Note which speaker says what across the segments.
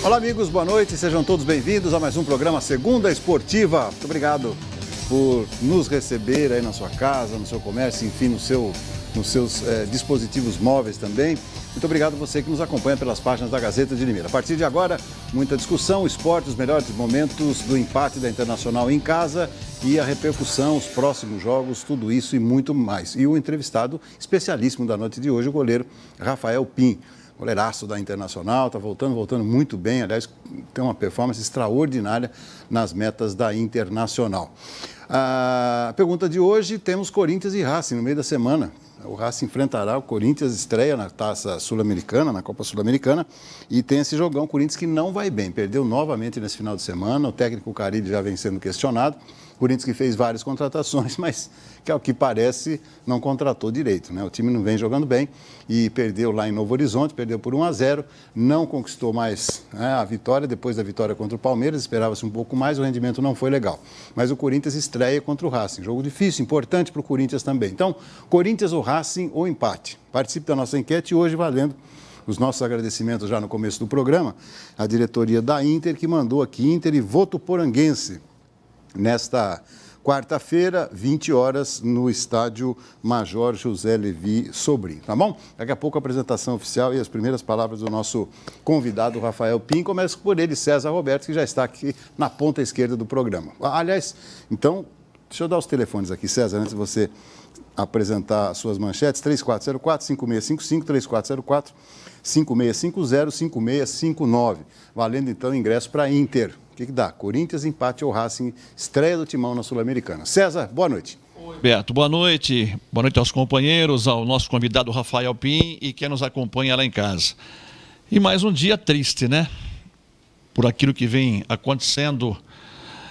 Speaker 1: Olá, amigos, boa noite, sejam todos bem-vindos a mais um programa Segunda Esportiva. Muito obrigado por nos receber aí na sua casa, no seu comércio, enfim, nos seus dispositivos móveis também. Muito obrigado a você que nos acompanha pelas páginas da Gazeta de Limeira. A partir de agora, muita discussão, esporte, os melhores momentos do empate da Internacional em casa e a repercussão, os próximos jogos, tudo isso e muito mais. E o entrevistado especialíssimo da noite de hoje, o goleiro Rafael Pin. Goleiraço da Internacional, está voltando muito bem, aliás, tem uma performance extraordinária nas metas da Internacional. A pergunta de hoje, temos Corinthians e Racing no meio da semana. O Racing enfrentará o Corinthians, estreia na Taça Sul-Americana, na Copa Sul-Americana, e tem esse jogão, Corinthians que não vai bem, perdeu novamente nesse final de semana, o técnico Carille já vem sendo questionado, Corinthians que fez várias contratações, mas que ao que parece não contratou direito, né? O time não vem jogando bem e perdeu lá em Novo Horizonte, perdeu por 1-0, não conquistou mais a vitória, depois da vitória contra o Palmeiras, esperava-se um pouco mais, o rendimento não foi legal. Mas o Corinthians estreia contra o Racing, jogo difícil, importante para o Corinthians também. Então, Corinthians ou Racing ou empate. Participe da nossa enquete hoje valendo os nossos agradecimentos já no começo do programa, à diretoria da Inter que mandou aqui Inter e Votuporanguense. Nesta quarta-feira, 20 horas, no estádio Major José Levi Sobrinho, tá bom? Daqui a pouco a apresentação oficial e as primeiras palavras do nosso convidado, Rafael Pin. Começa por ele, César Roberto, que já está aqui na ponta esquerda do programa. Aliás, então, deixa eu dar os telefones aqui, César, antes de você apresentar as suas manchetes, 3404-5655, 3450-5659, valendo então ingresso para Inter. O que dá? Corinthians, empate ou Racing, estreia do Timão na Sul-Americana. César, boa noite.
Speaker 2: Oi, Beto, boa noite. Boa noite aos companheiros, ao nosso convidado Rafael Pin e quem nos acompanha lá em casa. E mais um dia triste, né? Por aquilo que vem acontecendo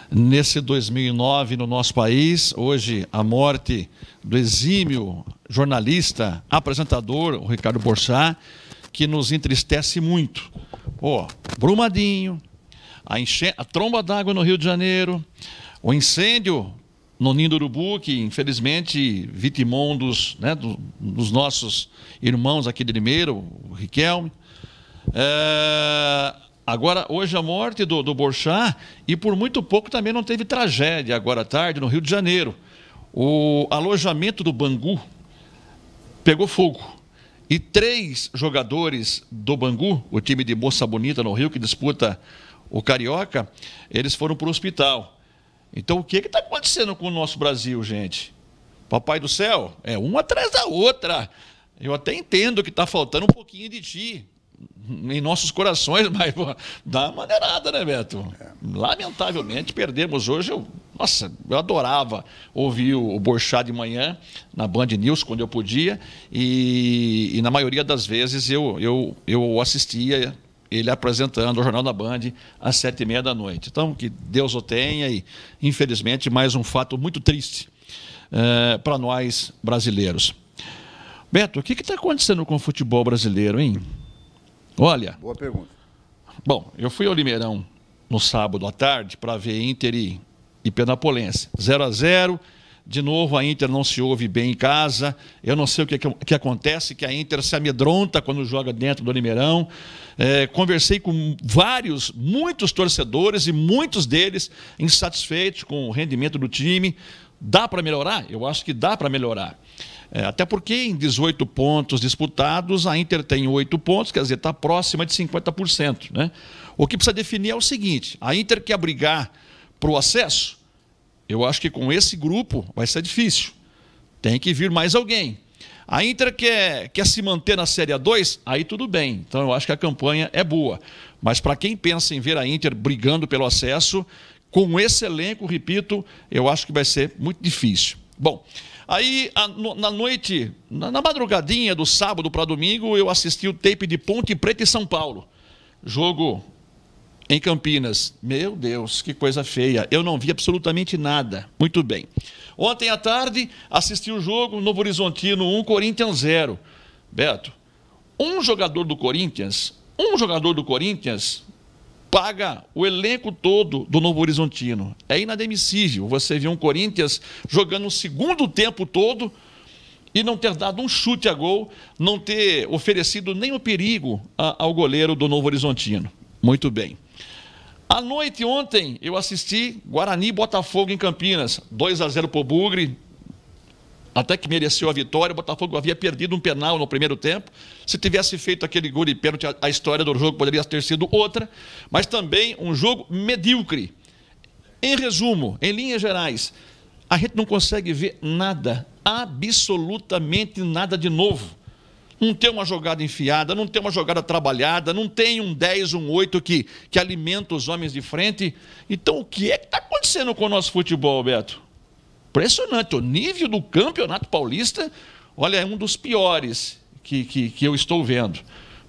Speaker 2: nesse 2009 no nosso país. Hoje, a morte do exímio jornalista, apresentador, o Ricardo Boechat, que nos entristece muito. Brumadinho, a tromba d'água no Rio de Janeiro, o incêndio no Ninho do Urubu, que infelizmente vitimou dos nossos irmãos aqui de Limeira, o Riquelme. Agora, hoje a morte do Boechat, e por muito pouco também não teve tragédia agora à tarde no Rio de Janeiro. O alojamento do Bangu pegou fogo. E 3 jogadores do Bangu, o time de Moça Bonita no Rio, que disputa o Carioca, eles foram para o hospital. Então, o que está acontecendo com o nosso Brasil, gente? Papai do céu, é uma atrás da outra. Eu até entendo que está faltando um pouquinho de ti em nossos corações, mas dá uma maneirada, né, Beto? Lamentavelmente, perdemos hoje. Eu adorava ouvir o Boechat de manhã na Band News, quando eu podia, e na maioria das vezes eu assistia ele apresentando o Jornal da Band às 7h30 da noite. Então, que Deus o tenha e, infelizmente, mais um fato muito triste para nós brasileiros. Beto, o que está acontecendo com o futebol brasileiro, hein? Olha...
Speaker 1: Boa pergunta.
Speaker 2: Bom, eu fui ao Limeirão no sábado à tarde para ver Inter e Penapolense. 0-0. De novo, a Inter não se ouve bem em casa. Eu não sei o que acontece, que a Inter se amedronta quando joga dentro do Limeirão. Conversei com muitos torcedores e muitos deles insatisfeitos com o rendimento do time. Dá para melhorar? Eu acho que dá para melhorar. Até porque em 18 pontos disputados, a Inter tem 8 pontos, quer dizer, está próxima de 50%. Né? O que precisa definir é o seguinte: a Inter quer brigar para o acesso? Eu acho que com esse grupo vai ser difícil. Tem que vir mais alguém. A Inter quer se manter na Série A2? Aí tudo bem. Então eu acho que a campanha é boa. Mas para quem pensa em ver a Inter brigando pelo acesso, com esse elenco, repito, eu acho que vai ser muito difícil. Bom, aí na noite, na madrugadinha do sábado para domingo, eu assisti o tape de Ponte Preta e São Paulo. Jogo em Campinas. Meu Deus, que coisa feia. Eu não vi absolutamente nada. Muito bem. Ontem à tarde, assisti o jogo Novo Horizontino 1, Corinthians 0. Beto, um jogador do Corinthians paga o elenco todo do Novo Horizontino. É inadmissível você ver um Corinthians jogando o segundo tempo todo e não ter dado um chute a gol, não ter oferecido nem o perigo ao goleiro do Novo Horizontino. Muito bem. À noite, ontem, eu assisti Guarani e Botafogo em Campinas. 2-0 para o Bugre. Até que mereceu a vitória. O Botafogo havia perdido um penal no primeiro tempo. Se tivesse feito aquele gol de pênalti, a história do jogo poderia ter sido outra. Mas também um jogo medíocre. Em resumo, em linhas gerais, a gente não consegue ver nada, absolutamente nada de novo. Não tem uma jogada enfiada, não tem uma jogada trabalhada, não tem um 10, um 8 que alimenta os homens de frente. Então, o que é que está acontecendo com o nosso futebol, Beto? Impressionante. O nível do Campeonato Paulista, olha, é um dos piores que eu estou vendo.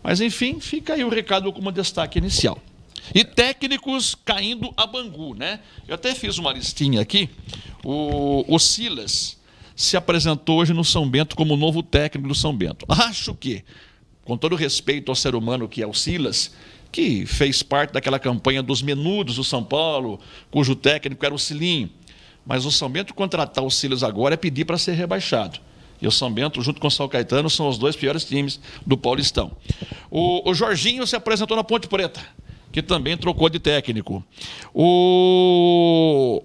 Speaker 2: Mas, enfim, fica aí o recado como destaque inicial. E técnicos caindo a Bangu, né? Eu até fiz uma listinha aqui. O Silas se apresentou hoje no São Bento como novo técnico do São Bento. Acho que, com todo respeito ao ser humano que é o Silas, que fez parte daquela campanha dos menudos do São Paulo, cujo técnico era o Cilinho, mas o São Bento contratar o Silas agora é pedir para ser rebaixado. E o São Bento, junto com o São Caetano, são os dois piores times do Paulistão. O Jorginho se apresentou na Ponte Preta, que também trocou de técnico. O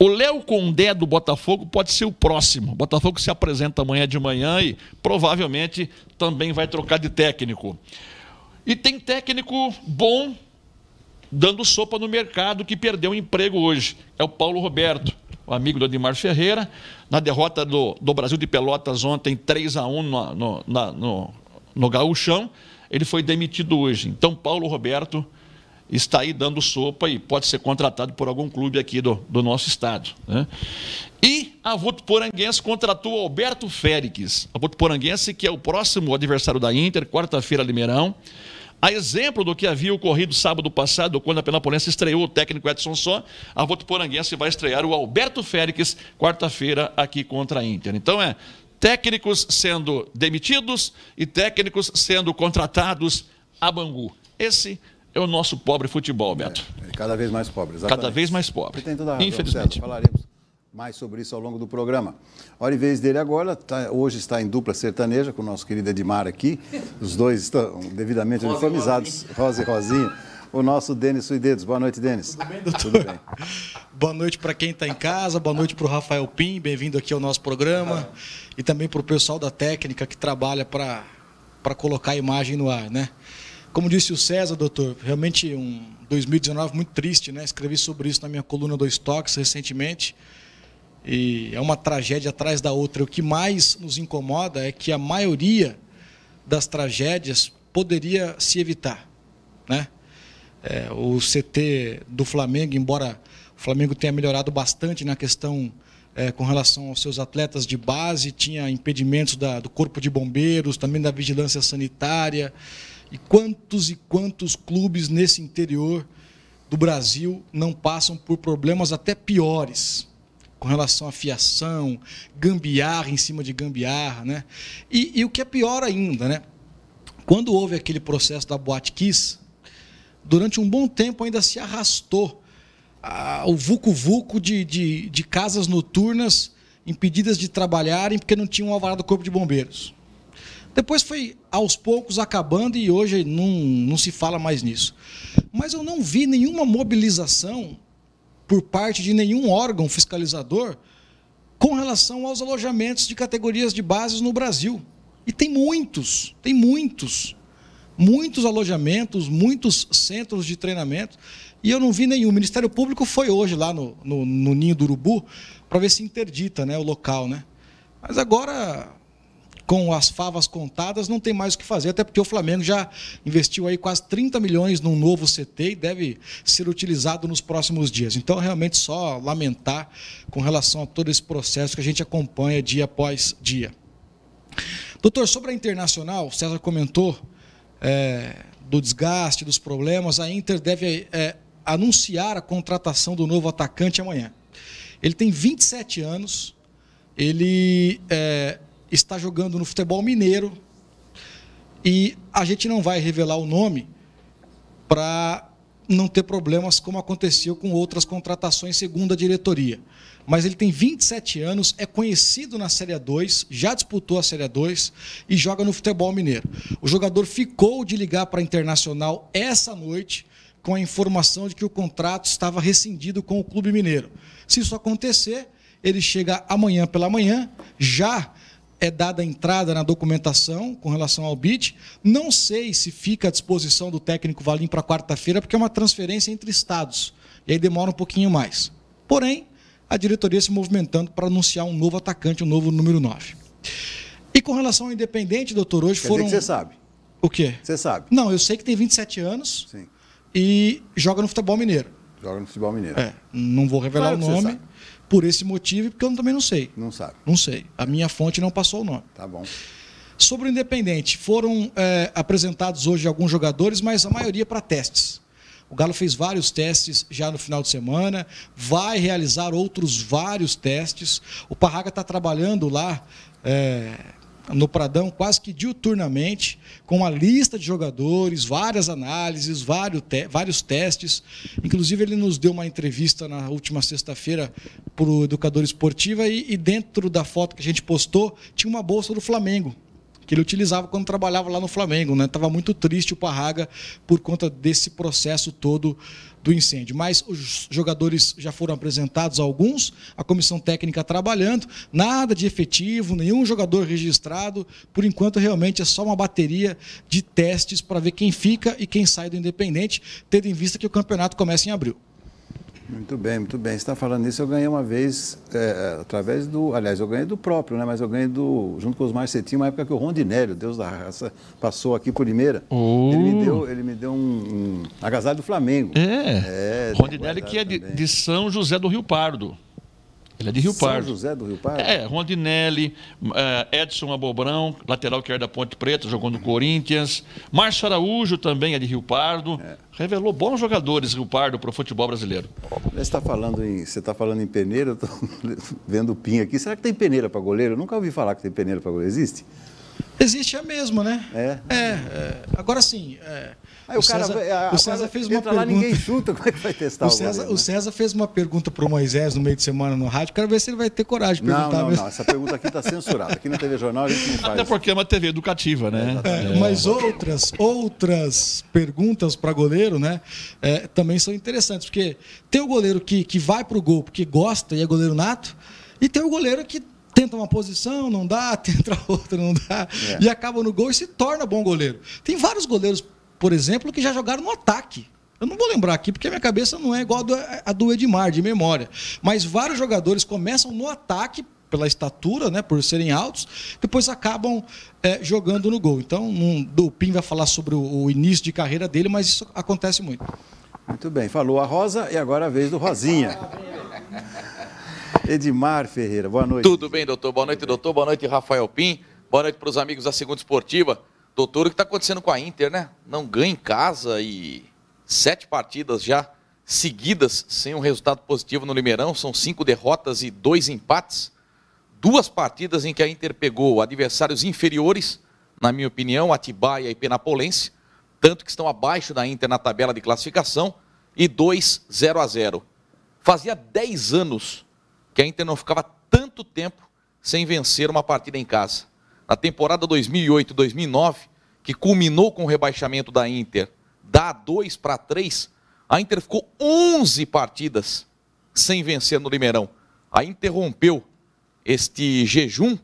Speaker 2: Léo Condé do Botafogo pode ser o próximo. O Botafogo se apresenta amanhã de manhã e provavelmente também vai trocar de técnico. E tem técnico bom dando sopa no mercado que perdeu o emprego hoje. É o Paulo Roberto, o amigo do Ademar Ferreira. Na derrota do Brasil de Pelotas ontem, 3-1 no Gaúchão, ele foi demitido hoje. Então, Paulo Roberto está aí dando sopa e pode ser contratado por algum clube aqui do nosso estado, né? E a Votuporanguense contratou o Alberto Félix. A Votuporanguense, que é o próximo adversário da Inter, quarta-feira, Limeirão. A exemplo do que havia ocorrido sábado passado, quando a Penapolense estreou o técnico Edson Só, a Votuporanguense vai estrear o Alberto Félix, quarta-feira, aqui contra a Inter. Então, técnicos sendo demitidos e técnicos sendo contratados a Bangu. Esse é o nosso pobre futebol, Beto.
Speaker 1: Cada vez mais pobre, exatamente.
Speaker 2: Cada vez mais pobre.
Speaker 1: Tem toda a razão,
Speaker 2: infelizmente.
Speaker 1: César. Falaremos mais sobre isso ao longo do programa. Hora e vez dele agora, hoje está em dupla sertaneja com o nosso querido Edmar aqui. Os dois estão devidamente uniformizados, Rosa e Rosinha. O nosso Denis Suidedos. Boa noite, Denis.
Speaker 3: Tudo bem, doutor?
Speaker 1: Tudo bem.
Speaker 3: Boa noite para quem está em casa, boa noite para o Rafael Pim, bem-vindo aqui ao nosso programa. E também para o pessoal da técnica que trabalha para colocar a imagem no ar, né? Como disse o César, doutor, realmente um 2019 muito triste, né? Escrevi sobre isso na minha coluna do Estoques recentemente. E é uma tragédia atrás da outra. O que mais nos incomoda é que a maioria das tragédias poderia se evitar, né? O CT do Flamengo, embora o Flamengo tenha melhorado bastante na questão com relação aos seus atletas de base, tinha impedimentos do Corpo de Bombeiros, também da Vigilância Sanitária. E quantos clubes nesse interior do Brasil não passam por problemas até piores, com relação à fiação, gambiarra em cima de gambiarra, né? E o que é pior ainda, né? Quando houve aquele processo da Boate Kiss, durante um bom tempo ainda se arrastou o vucu-vucu de casas noturnas impedidas de trabalharem porque não tinham um alvará do Corpo de Bombeiros. Depois foi, aos poucos, acabando e hoje não se fala mais nisso. Mas eu não vi nenhuma mobilização por parte de nenhum órgão fiscalizador com relação aos alojamentos de categorias de bases no Brasil. E tem muitos alojamentos, muitos centros de treinamento, e eu não vi nenhum. O Ministério Público foi hoje lá no Ninho do Urubu para ver se interdita, né, o local, né? Mas agora, com as favas contadas, não tem mais o que fazer, até porque o Flamengo já investiu aí quase 30 milhões num novo CT e deve ser utilizado nos próximos dias. Então, realmente, só lamentar com relação a todo esse processo que a gente acompanha dia após dia. Doutor, sobre a Internacional, o César comentou do desgaste, dos problemas. A Inter deve anunciar a contratação do novo atacante amanhã. Ele tem 27 anos, ele está jogando no futebol mineiro e a gente não vai revelar o nome para não ter problemas como aconteceu com outras contratações segundo a diretoria. Mas ele tem 27 anos, é conhecido na Série A2, já disputou a Série A2 e joga no futebol mineiro. O jogador ficou de ligar para a Internacional essa noite com a informação de que o contrato estava rescindido com o Clube Mineiro. Se isso acontecer, ele chega amanhã pela manhã, já é dada a entrada na documentação com relação ao BID. Não sei se fica à disposição do técnico Valim para quarta-feira, porque é uma transferência entre estados, e aí demora um pouquinho mais. Porém, a diretoria se movimentando para anunciar um novo atacante, um novo número 9. E com relação ao Independente, doutor, hoje foram...
Speaker 1: Quer dizer que você sabe.
Speaker 3: O quê?
Speaker 1: Você sabe.
Speaker 3: Não, eu sei que tem 27 anos.
Speaker 1: Sim.
Speaker 3: E joga no futebol mineiro.
Speaker 1: Joga no futebol mineiro.
Speaker 3: Não vou revelar
Speaker 1: Claro
Speaker 3: o
Speaker 1: que você
Speaker 3: nome
Speaker 1: sabe.
Speaker 3: por esse motivo, porque eu também não sei.
Speaker 1: Não sabe.
Speaker 3: Não sei. A minha fonte não passou o nome.
Speaker 1: Tá bom.
Speaker 3: Sobre o Independente, foram apresentados hoje alguns jogadores, mas a maioria para testes. O Galo fez vários testes já no final de semana, vai realizar outros vários testes. O Parraga está trabalhando lá no Pradão quase que diuturnamente, com uma lista de jogadores, várias análises, vários testes. Inclusive, ele nos deu uma entrevista na última sexta-feira para o Educador Esportiva e dentro da foto que a gente postou tinha uma bolsa do Flamengo, que ele utilizava quando trabalhava lá no Flamengo, né? Estava muito triste o Parraga por conta desse processo todo do incêndio. Mas os jogadores já foram apresentados, alguns, a comissão técnica trabalhando, nada de efetivo, nenhum jogador registrado. Por enquanto, realmente é só uma bateria de testes para ver quem fica e quem sai do Independente, tendo em vista que o campeonato começa em abril.
Speaker 1: Muito bem, muito bem. Você está falando nisso, eu ganhei uma vez, através do... Aliás, eu ganhei do próprio, né? Mas eu ganhei junto com os Marcetinho, uma época que o Rondinelli, o Deus da raça, passou aqui por Limeira. Ele me deu um agasalho do Flamengo.
Speaker 2: Rondinelli, que é de São José do Rio Pardo. Ele é de Rio Pardo.
Speaker 1: São José do Rio Pardo?
Speaker 2: Rondinelli, Edson Abobrão, lateral que era da Ponte Preta, jogou no Corinthians. Márcio Araújo também é de Rio Pardo. Revelou bons jogadores Rio Pardo para o futebol brasileiro.
Speaker 1: Você está falando em peneira, eu estou vendo o PIN aqui. Será que tem peneira para goleiro? Eu nunca ouvi falar que tem peneira para goleiro. Existe?
Speaker 3: Existe a mesma, né? Agora sim.
Speaker 1: Aí o César fez uma pergunta. Lá, ninguém chuta, como é que vai testar o goleiro, né?
Speaker 3: O César fez uma pergunta para o Moisés no meio de semana no rádio. Quero ver se ele vai ter coragem de perguntar.
Speaker 1: Não. Essa pergunta aqui está censurada. Aqui na TV Jornal a gente não faz.
Speaker 2: Até porque é uma TV educativa, né?
Speaker 3: Mas outras perguntas para goleiro, né? Também são interessantes. Porque tem o goleiro que vai para o gol porque gosta e é goleiro nato. E tem o goleiro que tenta uma posição, não dá, tenta outra, não dá, e acaba no gol e se torna bom goleiro. Tem vários goleiros, por exemplo, que já jogaram no ataque. Eu não vou lembrar aqui, porque a minha cabeça não é igual a do Edmar, de memória. Mas vários jogadores começam no ataque, pela estatura, né, por serem altos, depois acabam jogando no gol. Então, o Pim vai falar sobre o início de carreira dele, mas isso acontece muito.
Speaker 1: Muito bem, falou a Rosa e agora a vez do Rosinha. Edmar Ferreira, boa noite.
Speaker 4: Tudo bem, doutor? Boa noite, doutor. Boa noite, Rafael Pim. Boa noite para os amigos da Segunda Esportiva. Doutor, o que está acontecendo com a Inter, né? Não ganha em casa e 7 partidas já seguidas sem um resultado positivo no Limeirão. São 5 derrotas e 2 empates. 2 partidas em que a Inter pegou adversários inferiores, na minha opinião, Atibaia e Penapolense, tanto que estão abaixo da Inter na tabela de classificação, e 2 0-0. Fazia 10 anos que a Inter não ficava tanto tempo sem vencer uma partida em casa. Na temporada 2008-2009, que culminou com o rebaixamento da Inter da 2-3, a Inter ficou 11 partidas sem vencer no Limeirão. A Inter rompeu este jejum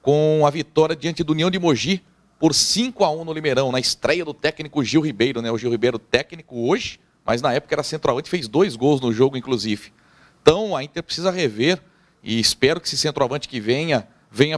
Speaker 4: com a vitória diante do União de Mogi por 5-1 no Limeirão, na estreia do técnico Gil Ribeiro, né? O Gil Ribeiro técnico hoje, mas na época era centroavante, fez 2 gols no jogo, inclusive. Então, a Inter precisa rever e espero que esse centroavante que venha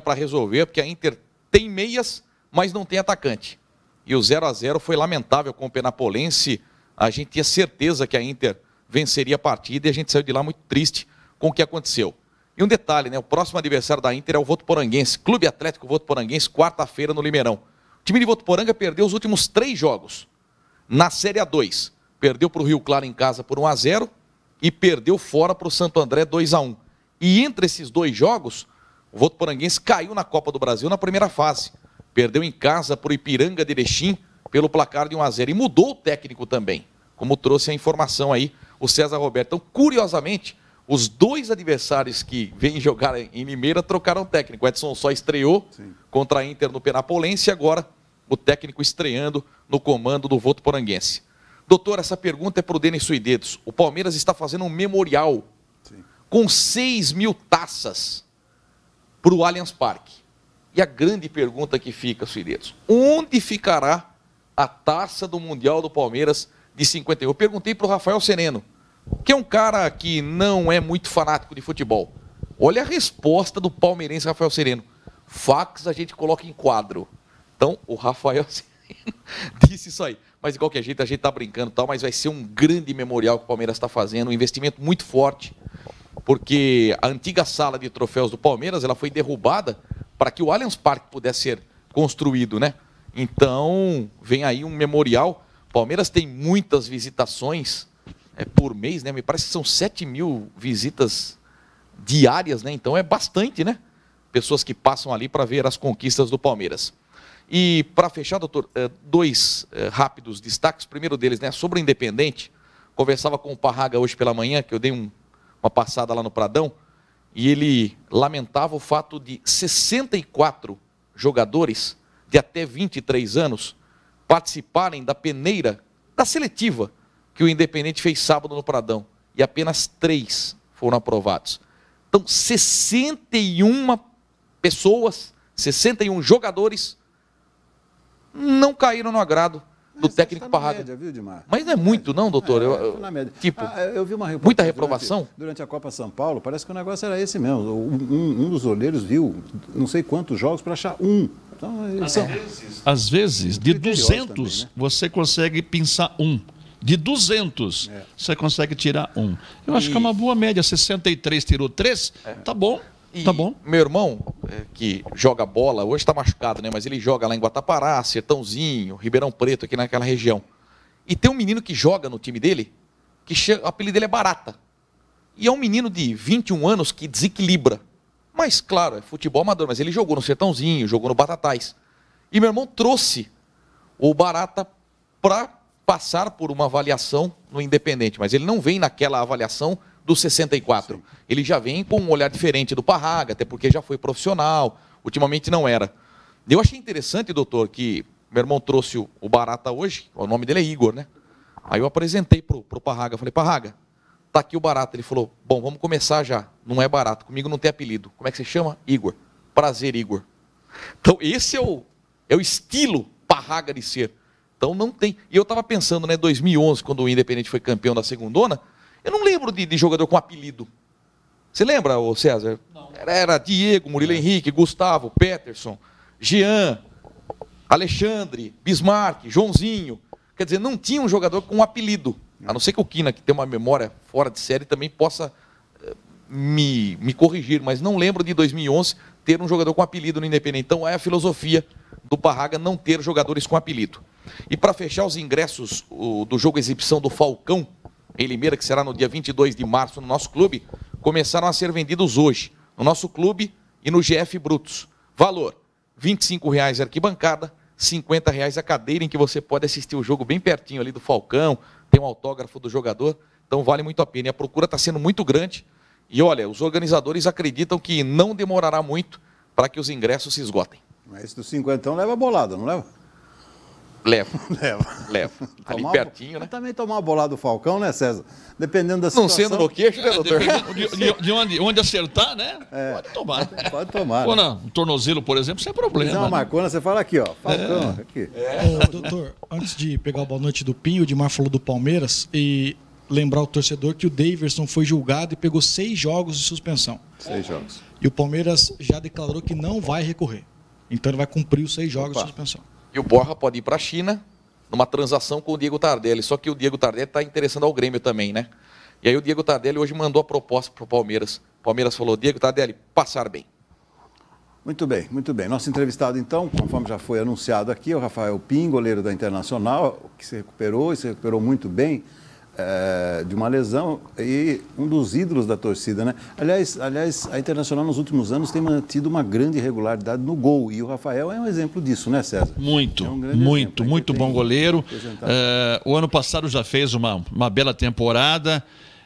Speaker 4: para resolver, porque a Inter tem meias, mas não tem atacante. E o 0-0 foi lamentável com o Penapolense. A gente tinha certeza que a Inter venceria a partida e a gente saiu de lá muito triste com o que aconteceu. E um detalhe, né? O próximo adversário da Inter é o Votuporanguense, Clube Atlético Votuporanguense, quarta-feira no Limeirão. O time de Votuporanga perdeu os últimos 3 jogos. Na Série A2, perdeu para o Rio Claro em casa por 1-0, e perdeu fora para o Santo André 2-1. E entre esses 2 jogos, o Votuporanguense caiu na Copa do Brasil na primeira fase. Perdeu em casa para o Ipiranga de Erechim pelo placar de 1-0. E mudou o técnico também. como trouxe a informação aí o César Roberto. Então, curiosamente, os dois adversários que vêm jogar em Limeira trocaram técnico. O Edson só estreou contra a Inter no Penapolense e agora o técnico estreando no comando do Votuporanguense. Doutor, essa pergunta é para o Denis Suidedos. O Palmeiras está fazendo um memorial com 6.000 taças para o Allianz Parque. E a grande pergunta que fica, Suidedos, onde ficará a taça do Mundial do Palmeiras de 51? Eu perguntei para o Rafael Sereno, que é um cara que não é muito fanático de futebol. Olha a resposta do palmeirense Rafael Sereno. Fax a gente coloca em quadro. Então, o Rafael Sereno disse isso aí. Mas de qualquer jeito, a gente está brincando e tal, mas vai ser um grande memorial que o Palmeiras está fazendo, um investimento muito forte, porque a antiga sala de troféus do Palmeiras, ela foi derrubada para que o Allianz Parque pudesse ser construído, né? Então, vem aí um memorial. O Palmeiras tem muitas visitações por mês, né? Me parece que são 7.000 visitas diárias, né? Então é bastante, né? Pessoas que passam ali para ver as conquistas do Palmeiras. E para fechar, doutor, dois rápidos destaques. O primeiro deles, né, sobre o Independente. Conversava com o Parraga hoje pela manhã, que eu dei uma passada lá no Pradão, e ele lamentava o fato de 64 jogadores de até 23 anos participarem da peneira, da seletiva, que o Independente fez sábado no Pradão, e apenas 3 foram aprovados. Então, 61 pessoas, 61 jogadores não caíram no agrado do técnico Parraga.
Speaker 1: Média, viu, Dimar?
Speaker 4: Mas não é muito, não, doutor?
Speaker 1: Na média.
Speaker 4: Tipo,
Speaker 1: eu vi uma reportagem
Speaker 4: muita reprovação?
Speaker 1: Durante a Copa São Paulo, parece que o negócio era esse mesmo. Um dos olheiros viu não sei quantos jogos para achar um. Então,
Speaker 2: às vezes, de 200,
Speaker 1: também, né?
Speaker 2: você consegue pensar um. De 200, você consegue tirar um. Eu acho que é uma boa média. 63 tirou 3, tá bom. Tá bom.
Speaker 4: Meu irmão, que joga bola, hoje está machucado, né? Mas ele joga lá em Guatapará, Sertãozinho, Ribeirão Preto, aqui naquela região. E tem um menino que joga no time dele, que o apelido dele é Barata. E é um menino de 21 anos que desequilibra. Mas, claro, é futebol amador, mas ele jogou no Sertãozinho, jogou no Batatais. E meu irmão trouxe o Barata para passar por uma avaliação no Independente, mas ele não vem naquela avaliação dos 64. Sim. Ele já vem com um olhar diferente do Parraga, até porque já foi profissional, ultimamente não era. Eu achei interessante, doutor, que meu irmão trouxe o Barata hoje, o nome dele é Igor, né? Aí eu apresentei pro Parraga, falei, Parraga, tá aqui o Barata. Ele falou, bom, vamos começar já, não é barato, comigo não tem apelido. Como é que você chama? Igor. Prazer, Igor. Então esse é o estilo Parraga de ser. Então não tem. E eu estava pensando, né, 2011, quando o Independente foi campeão da segundona, eu não lembro de jogador com apelido. Você lembra, ô César? Não. Era Diego, Murilo Henrique, Gustavo, Peterson, Jean, Alexandre, Bismarck, Joãozinho. Quer dizer, não tinha um jogador com um apelido. A não ser que o Quina, que tem uma memória fora de série, também possa me corrigir. Mas não lembro de 2011 ter um jogador com apelido no Independente. Então é a filosofia do Parraga não ter jogadores com apelido. E para fechar os ingressos do jogo exibição do Falcão, em Limeira, que será no dia 22 de março no nosso clube, começaram a ser vendidos hoje, no nosso clube e no GF Brutos. Valor, R$ 25,00 a arquibancada, R$ 50,00 a cadeira, em que você pode assistir o jogo bem pertinho ali do Falcão, tem um autógrafo do jogador, então vale muito a pena. E a procura está sendo muito grande, e olha, os organizadores acreditam que não demorará muito para que os ingressos se esgotem.
Speaker 1: Mas esse do 50 leva bolada, não leva?
Speaker 4: Levo. Ali pertinho, né?
Speaker 1: Também tomar uma bolada do Falcão, né, César? Dependendo da situação.
Speaker 4: Não sendo no queixo, né, doutor?
Speaker 2: De onde acertar, né? Pode tomar.
Speaker 1: Pode tomar.
Speaker 2: Ou não, um tornozelo, por exemplo, sem problema.
Speaker 1: Se é uma marcona, você fala aqui, ó. Falcão, aqui.
Speaker 3: Doutor, antes de pegar o boa noite do Pinho, o Dimar falou do Palmeiras e lembrar o torcedor que o Daverson foi julgado e pegou 6 jogos de suspensão.
Speaker 1: 6 jogos.
Speaker 3: E o Palmeiras já declarou que não vai recorrer. Então ele vai cumprir os 6 jogos de suspensão.
Speaker 4: E o Borja pode ir para a China numa transação com o Diego Tardelli. Só que o Diego Tardelli está interessando ao Grêmio também, né? E aí o Diego Tardelli hoje mandou a proposta para o Palmeiras. O Palmeiras falou, Diego Tardelli, passar bem.
Speaker 1: Muito bem, muito bem. Nosso entrevistado, então, conforme já foi anunciado aqui, é o Rafael Pim, goleiro da Internacional, que se recuperou e se recuperou muito bem. de uma lesão e um dos ídolos da torcida, né? Aliás, a Internacional nos últimos anos tem mantido uma grande regularidade no gol e o Rafael é um exemplo disso, né, César?
Speaker 2: Muito,
Speaker 1: é um
Speaker 2: muito bom goleiro. O ano passado já fez uma bela temporada.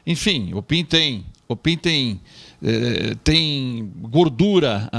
Speaker 2: Enfim, o Pim tem gordura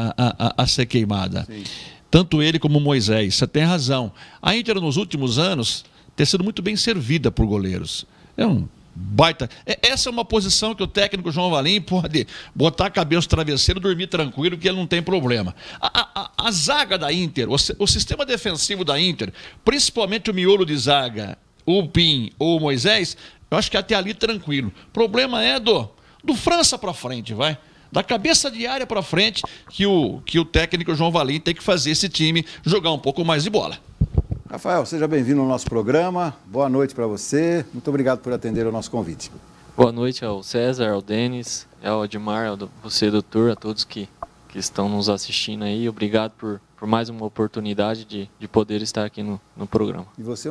Speaker 2: a ser queimada. Sim. Tanto ele como o Moisés, você tem razão. A Inter nos últimos anos tem sido muito bem servida por goleiros. É um baita. Essa é uma posição que o técnico João Valim pode botar a cabeça no travesseiro e dormir tranquilo, que ele não tem problema. A zaga da Inter, o sistema defensivo da Inter, principalmente o miolo de zaga, o Pim ou o Moisés, eu acho que até ali tranquilo. O problema é do França para frente, vai. Da cabeça de área para frente, que o técnico João Valim tem que fazer esse time jogar um pouco mais de bola.
Speaker 1: Rafael, seja bem-vindo ao nosso programa. Boa noite para você. Muito obrigado por atender ao nosso convite.
Speaker 5: Boa noite ao César, ao Denis, ao Admar, você, doutor, a todos que estão nos assistindo aí. Obrigado por mais uma oportunidade de poder estar aqui no programa.
Speaker 1: E você,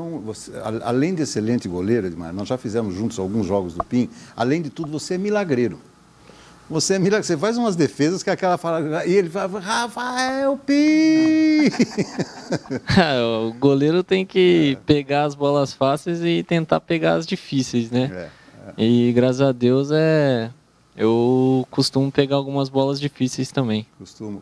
Speaker 1: além de excelente goleiro, Admar, nós já fizemos juntos alguns jogos do Pim. Além de tudo, você é milagreiro. Você faz umas defesas que aquela fala... E ele fala, Rafael Pim!
Speaker 5: O goleiro tem que pegar as bolas fáceis e tentar pegar as difíceis, né? E graças a Deus eu costumo pegar algumas bolas difíceis também.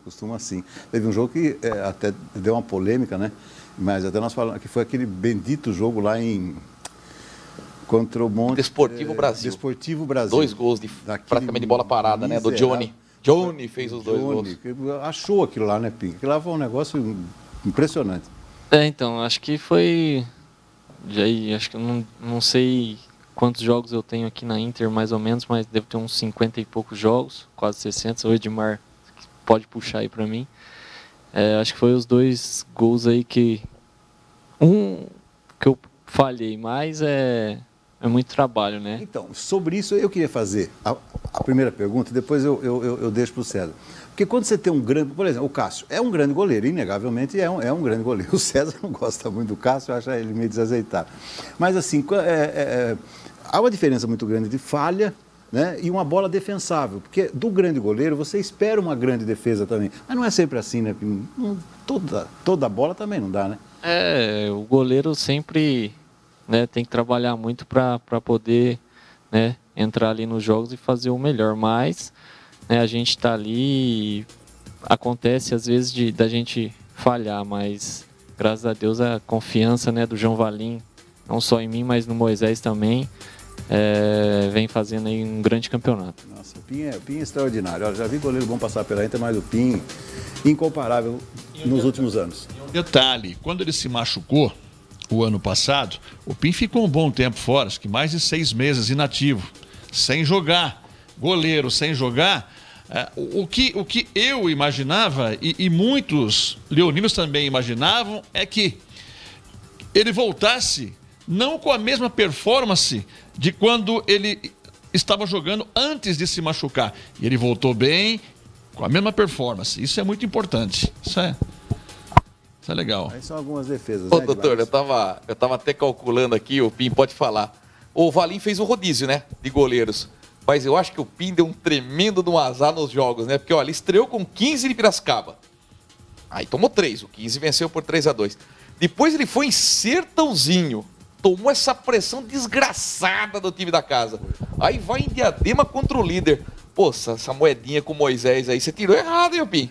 Speaker 1: Costuma sim. Teve um jogo que até deu uma polêmica, né? Mas até nós falamos que foi aquele bendito jogo lá contra o Monte...
Speaker 4: Desportivo Brasil.
Speaker 1: Desportivo Brasil.
Speaker 4: 2 gols praticamente de bola parada, né? Do Johnny. Johnny fez os 2 gols.
Speaker 1: Achou aquilo lá, né, Pim? Aquilo lá foi um negócio impressionante.
Speaker 5: Então, acho que foi... Acho que eu não sei quantos jogos eu tenho aqui na Inter, mais ou menos, mas devo ter uns 50 e poucos jogos, quase 60. O Edmar pode puxar aí pra mim. Acho que foi os 2 gols aí que... que eu falhei, mas é muito trabalho, né?
Speaker 1: Então, sobre isso eu queria fazer a primeira pergunta, depois eu deixo para o César. Porque quando você tem um grande... Por exemplo, o Cássio é um grande goleiro, inegavelmente é um grande goleiro. O César não gosta muito do Cássio, acha ele meio desazeitado. Mas assim, há uma diferença muito grande de falha, né, e uma bola defensável. Porque do grande goleiro você espera uma grande defesa também. Mas não é sempre assim, né? Toda bola também não dá, né?
Speaker 5: O goleiro sempre, né, tem que trabalhar muito para poder, né, entrar ali nos jogos e fazer o melhor. Mas, né, a gente está ali e acontece às vezes da gente falhar, mas graças a Deus a confiança, né, do João Valim, não só em mim, mas no Moisés também, vem fazendo aí um grande campeonato.
Speaker 1: Nossa, o Pim é extraordinário. Eu já vi goleiro bom passar pela Inter, mas o Pim incomparável nos últimos anos.
Speaker 2: Detalhe, quando ele se machucou o ano passado, o Pim ficou um bom tempo fora, acho que mais de 6 meses inativo, sem jogar. Goleiro sem jogar, o que eu imaginava e muitos leoninos também imaginavam é que ele voltasse não com a mesma performance de quando ele estava jogando antes de se machucar. E ele voltou bem, com a mesma performance. Isso é muito importante. Isso é legal.
Speaker 1: Aí são algumas defesas,
Speaker 4: Ô,
Speaker 1: né,
Speaker 4: doutor, eu tava até calculando aqui, o Pim pode falar. O Valim fez um rodízio, né, de goleiros. Mas eu acho que o Pim deu um tremendo de um azar nos jogos, né? Porque, olha, ele estreou com 15 de Piracicaba. Aí tomou 3, o 15 venceu por 3-2. Depois ele foi em Sertãozinho. Tomou essa pressão desgraçada do time da casa. Aí vai em Diadema contra o líder. Pô, essa moedinha com o Moisés aí, você tirou errado, hein, Pim?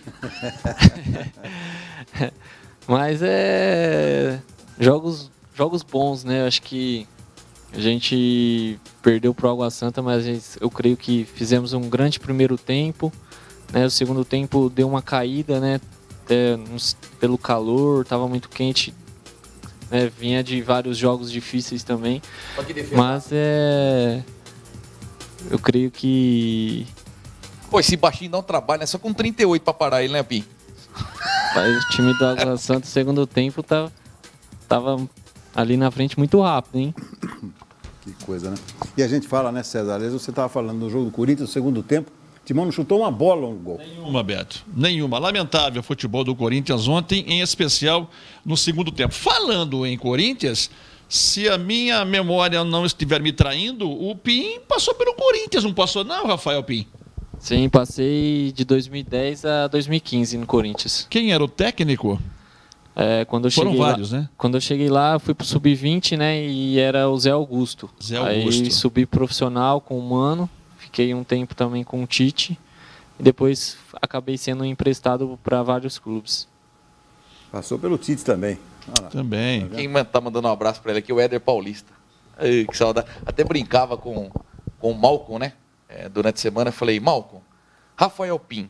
Speaker 5: Mas jogos bons, né? Acho que a gente perdeu pro Água Santa, mas eu creio que fizemos um grande primeiro tempo, né? O segundo tempo deu uma caída, né? Até pelo calor, estava muito quente, né? Vinha de vários jogos difíceis também. Mas eu creio que...
Speaker 4: Pô, esse baixinho dá um trabalho, né? Só com 38 para parar ele, né, Pim?
Speaker 5: O time do Água Santa, no segundo tempo, tava ali na frente muito rápido, hein?
Speaker 1: Que coisa, né? E a gente fala, né, César? Aliás, você estava falando do jogo do Corinthians, no segundo tempo, o Timão não chutou uma bola no gol.
Speaker 2: Nenhuma, Beto. Nenhuma. Lamentável o futebol do Corinthians ontem, em especial no segundo tempo. Falando em Corinthians, Se a minha memória não estiver me traindo, o Pim passou pelo Corinthians, não passou não, Rafael Pim?
Speaker 5: Sim, passei de 2010 a 2015 no Corinthians.
Speaker 2: Quem era o técnico?
Speaker 5: Quando eu
Speaker 2: Foram
Speaker 5: cheguei
Speaker 2: vários,
Speaker 5: lá,
Speaker 2: né?
Speaker 5: Quando eu cheguei lá, eu fui pro Sub-20, né? E era o Zé Augusto.
Speaker 2: Zé Augusto.
Speaker 5: Aí subi profissional com o Mano, fiquei um tempo também com o Tite. E depois acabei sendo emprestado para vários clubes.
Speaker 1: Passou pelo Tite também.
Speaker 2: Também.
Speaker 4: Quem tá mandando um abraço para ele aqui é o Éder Paulista. Ai, que saudade. Até brincava com o Malcolm, né? Durante a semana eu falei, Malcolm, Rafael Pim,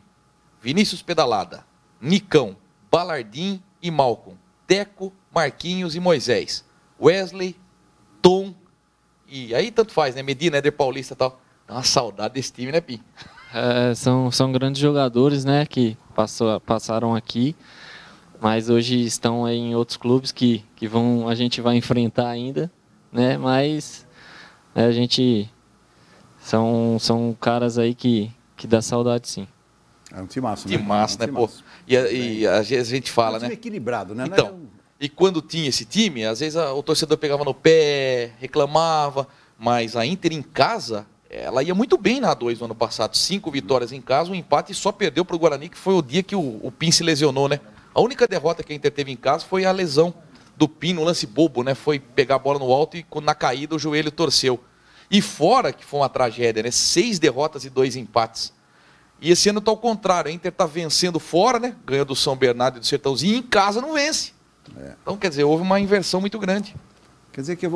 Speaker 4: Vinícius Pedalada, Nicão, Balardim e Malcolm, Teco, Marquinhos e Moisés, Wesley, Tom, e aí tanto faz, né? Medina, Éder Paulista e tal. Dá uma saudade desse time, né, Pim?
Speaker 5: São grandes jogadores, né, que passaram aqui, mas hoje estão aí em outros clubes que a gente vai enfrentar ainda, né, mas a gente são caras aí que dá saudade, sim.
Speaker 1: É um timaço, né?
Speaker 4: Timaço, né, pô? E às vezes a gente fala,
Speaker 1: um time
Speaker 4: né?
Speaker 1: equilibrado, né?
Speaker 4: Então, e quando tinha esse time, às vezes o torcedor pegava no pé, reclamava, mas a Inter em casa, ela ia muito bem na A2 no ano passado. 5 vitórias em casa, um empate e só perdeu para o Guarani, que foi o dia que o Pim se lesionou, né? A única derrota que a Inter teve em casa foi a lesão do Pim no lance bobo, né? Foi pegar a bola no alto e na caída o joelho torceu. E fora, que foi uma tragédia, né? 6 derrotas e 2 empates. E esse ano está ao contrário, a Inter está vencendo fora, né? Ganha do São Bernardo e do Sertãozinho, e em casa não vence. Então, quer dizer, houve uma inversão muito grande.
Speaker 1: Quer dizer que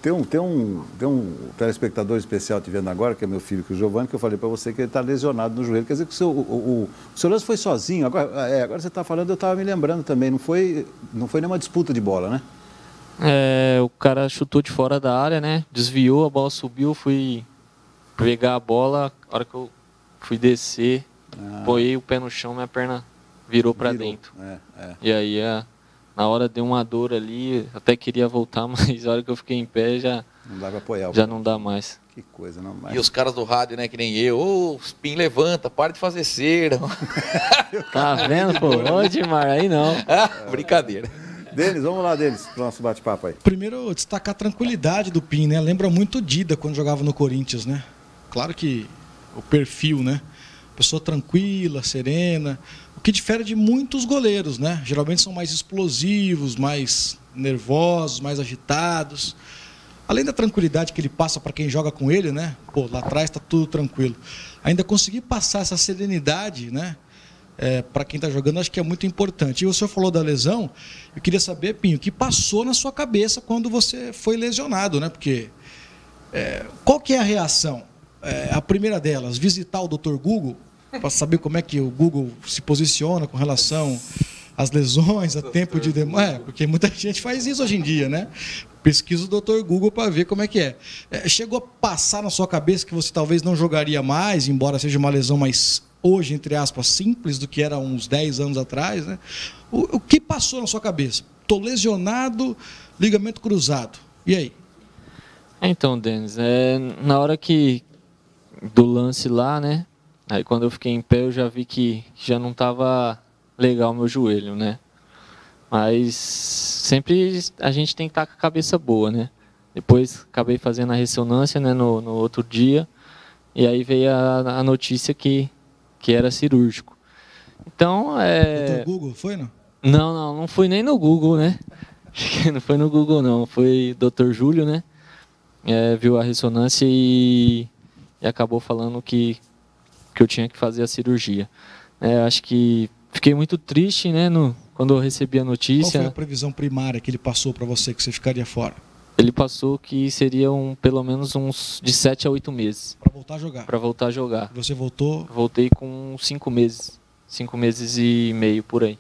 Speaker 1: tem um telespectador especial te vendo agora, que é meu filho, que é o Giovanni, que eu falei para você que ele está lesionado no joelho. Quer dizer que o seu lance foi sozinho. Agora você está falando, eu estava me lembrando também. Não foi nenhuma disputa de bola, né?
Speaker 5: O cara chutou de fora da área, né? Desviou, a bola subiu, fui pegar a bola. A hora que eu fui descer, apoiei o pé no chão, minha perna virou para dentro. E aí, na hora deu uma dor ali, até queria voltar, mas a hora que eu fiquei em pé já
Speaker 1: não dá para apoiar.
Speaker 5: Já não dá mais.
Speaker 1: Que coisa, não mais.
Speaker 4: E os caras do rádio, né, que nem eu, ô, Pim, levanta, para de fazer cera.
Speaker 5: Tá vendo, pô? Ô, Edmar, aí não.
Speaker 4: Brincadeira.
Speaker 1: Denis, vamos lá, Denis, pro nosso bate-papo aí.
Speaker 3: Primeiro, destacar a tranquilidade do Pim, né? Lembra muito o Dida quando jogava no Corinthians, né? Claro que o perfil, né? Pessoa tranquila, serena, o que difere de muitos goleiros, né? Geralmente são mais explosivos, mais nervosos, mais agitados. Além da tranquilidade que ele passa para quem joga com ele, né? Pô, lá atrás está tudo tranquilo. Ainda conseguir passar essa serenidade, né? Para quem está jogando, acho que é muito importante. E o senhor falou da lesão, eu queria saber, Pinho, o que passou na sua cabeça quando você foi lesionado, né? Porque qual que é a reação? A primeira delas, visitar o Dr. Google, para saber como é que o Google se posiciona com relação às lesões, a tempo de demora. Porque muita gente faz isso hoje em dia, né? Pesquisa o Dr. Google para ver como é que é. Chegou a passar na sua cabeça que você talvez não jogaria mais, embora seja uma lesão mais, hoje, entre aspas, simples do que era uns 10 anos atrás, né? O que passou na sua cabeça? Estou lesionado, ligamento cruzado. E aí?
Speaker 5: Então, Denis, na hora do lance lá, né? Aí quando eu fiquei em pé, eu já vi que já não estava legal meu joelho, né? Mas sempre a gente tem que estar com a cabeça boa, né? Depois acabei fazendo a ressonância, né, no outro dia, e aí veio a notícia que era cirúrgico. Então,
Speaker 3: Dr. Google foi, não?
Speaker 5: Não fui nem no Google, né? Não foi no Google, não. Foi Dr. Júlio, né? Viu a ressonância e acabou falando que eu tinha que fazer a cirurgia. Acho que fiquei muito triste, né, quando eu recebi a notícia.
Speaker 3: Qual foi a previsão primária que ele passou para você que você ficaria fora?
Speaker 5: Ele passou que seria pelo menos uns de 7 a 8 meses.
Speaker 3: Para voltar a jogar?
Speaker 5: Para voltar a jogar.
Speaker 3: Você voltou?
Speaker 5: Voltei com 5 meses. 5 meses e meio, por aí.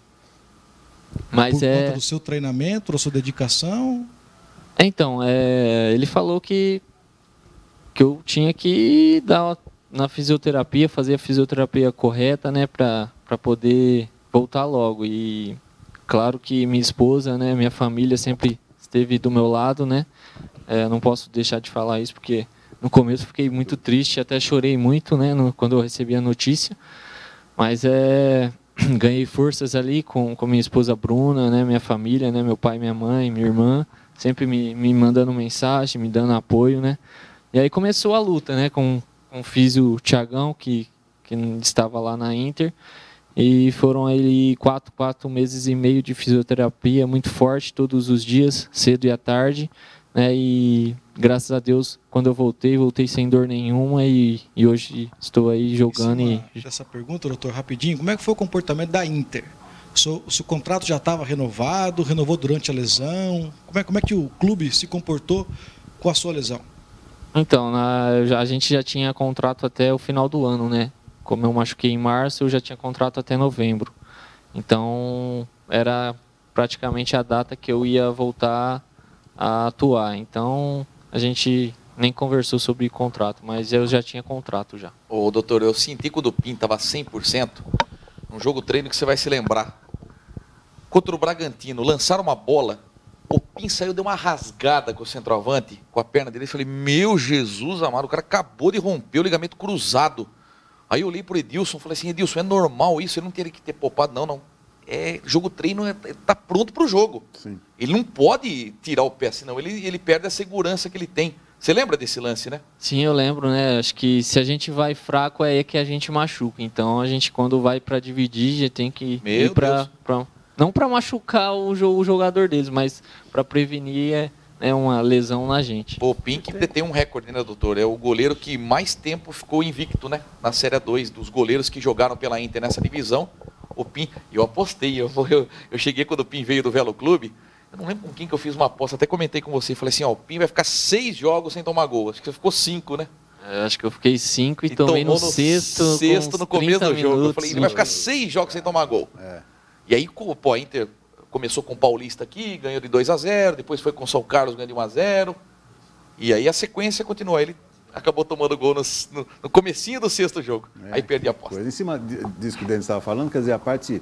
Speaker 5: Mas
Speaker 3: por conta do seu treinamento, da sua dedicação?
Speaker 5: Então, ele falou que eu tinha que dar na fisioterapia, fazer a fisioterapia correta, né, para poder voltar logo. E claro que minha esposa, né, minha família sempre esteve do meu lado, né. Não posso deixar de falar isso porque no começo fiquei muito triste, até chorei muito, né, quando eu recebi a notícia. Mas ganhei forças ali com minha esposa Bruna, né, minha família, né, meu pai, minha mãe, minha irmã, sempre me mandando mensagem, me dando apoio, né? E aí começou a luta, né? Com o físio Thiagão, que estava lá na Inter. E foram aí 4 meses e meio de fisioterapia muito forte, todos os dias, cedo e à tarde. Né? E graças a Deus, quando eu voltei sem dor nenhuma e hoje estou aí jogando.
Speaker 3: Essa pergunta, doutor, rapidinho, como é que foi o comportamento da Inter? O seu contrato já estava renovado, renovou durante a lesão? Como é que o clube se comportou com a sua lesão?
Speaker 5: Então, a gente já tinha contrato até o final do ano, né? Como eu machuquei em março, eu já tinha contrato até novembro. Então, era praticamente a data que eu ia voltar a atuar. Então, a gente nem conversou sobre contrato, mas eu já tinha contrato já.
Speaker 4: Ô, doutor, eu senti quando o Pim estava 100%, num jogo treino que você vai se lembrar. Contra o Bragantino, lançaram uma bola, o Pim saiu, deu uma rasgada com o centroavante, com a perna dele. Eu falei, meu Jesus amado, o cara acabou de romper o ligamento cruzado. Aí eu olhei pro Edilson, falei assim, Edilson, é normal isso? Ele não teria que ter poupado, não. Jogo treino, tá pronto pro jogo.
Speaker 1: Sim.
Speaker 4: Ele não pode tirar o pé, senão ele perde a segurança que ele tem. Você lembra desse lance, né?
Speaker 5: Sim, eu lembro, né? Acho que se a gente vai fraco, é aí que a gente machuca. Então, a gente, quando vai para dividir, já tem que ir para... Não para machucar o jogador deles, mas para prevenir uma lesão na gente.
Speaker 4: O Pim que detém um recorde, né, doutor? É o goleiro que mais tempo ficou invicto, né? Na Série 2, dos goleiros que jogaram pela Inter nessa divisão. O Pim, eu apostei, eu cheguei quando o Pim veio do Velo Clube, eu não lembro com quem que eu fiz uma aposta, até comentei com você, falei assim, ó, o Pim vai ficar 6 jogos sem tomar gol, acho que você ficou 5, né?
Speaker 5: Acho que eu fiquei 5 e tomei no sexto
Speaker 4: no começo do jogo, eu falei, ele vai ficar
Speaker 5: 6
Speaker 4: 6 jogos sem tomar gol. E aí, pô, a Inter começou com o Paulista aqui, ganhou de 2-0, depois foi com o São Carlos, ganhou de 1-0, e aí a sequência continua, ele acabou tomando gol no comecinho do 6º jogo, aí perdi a aposta.
Speaker 1: Em cima disso que o Denis estava falando, quer dizer, a parte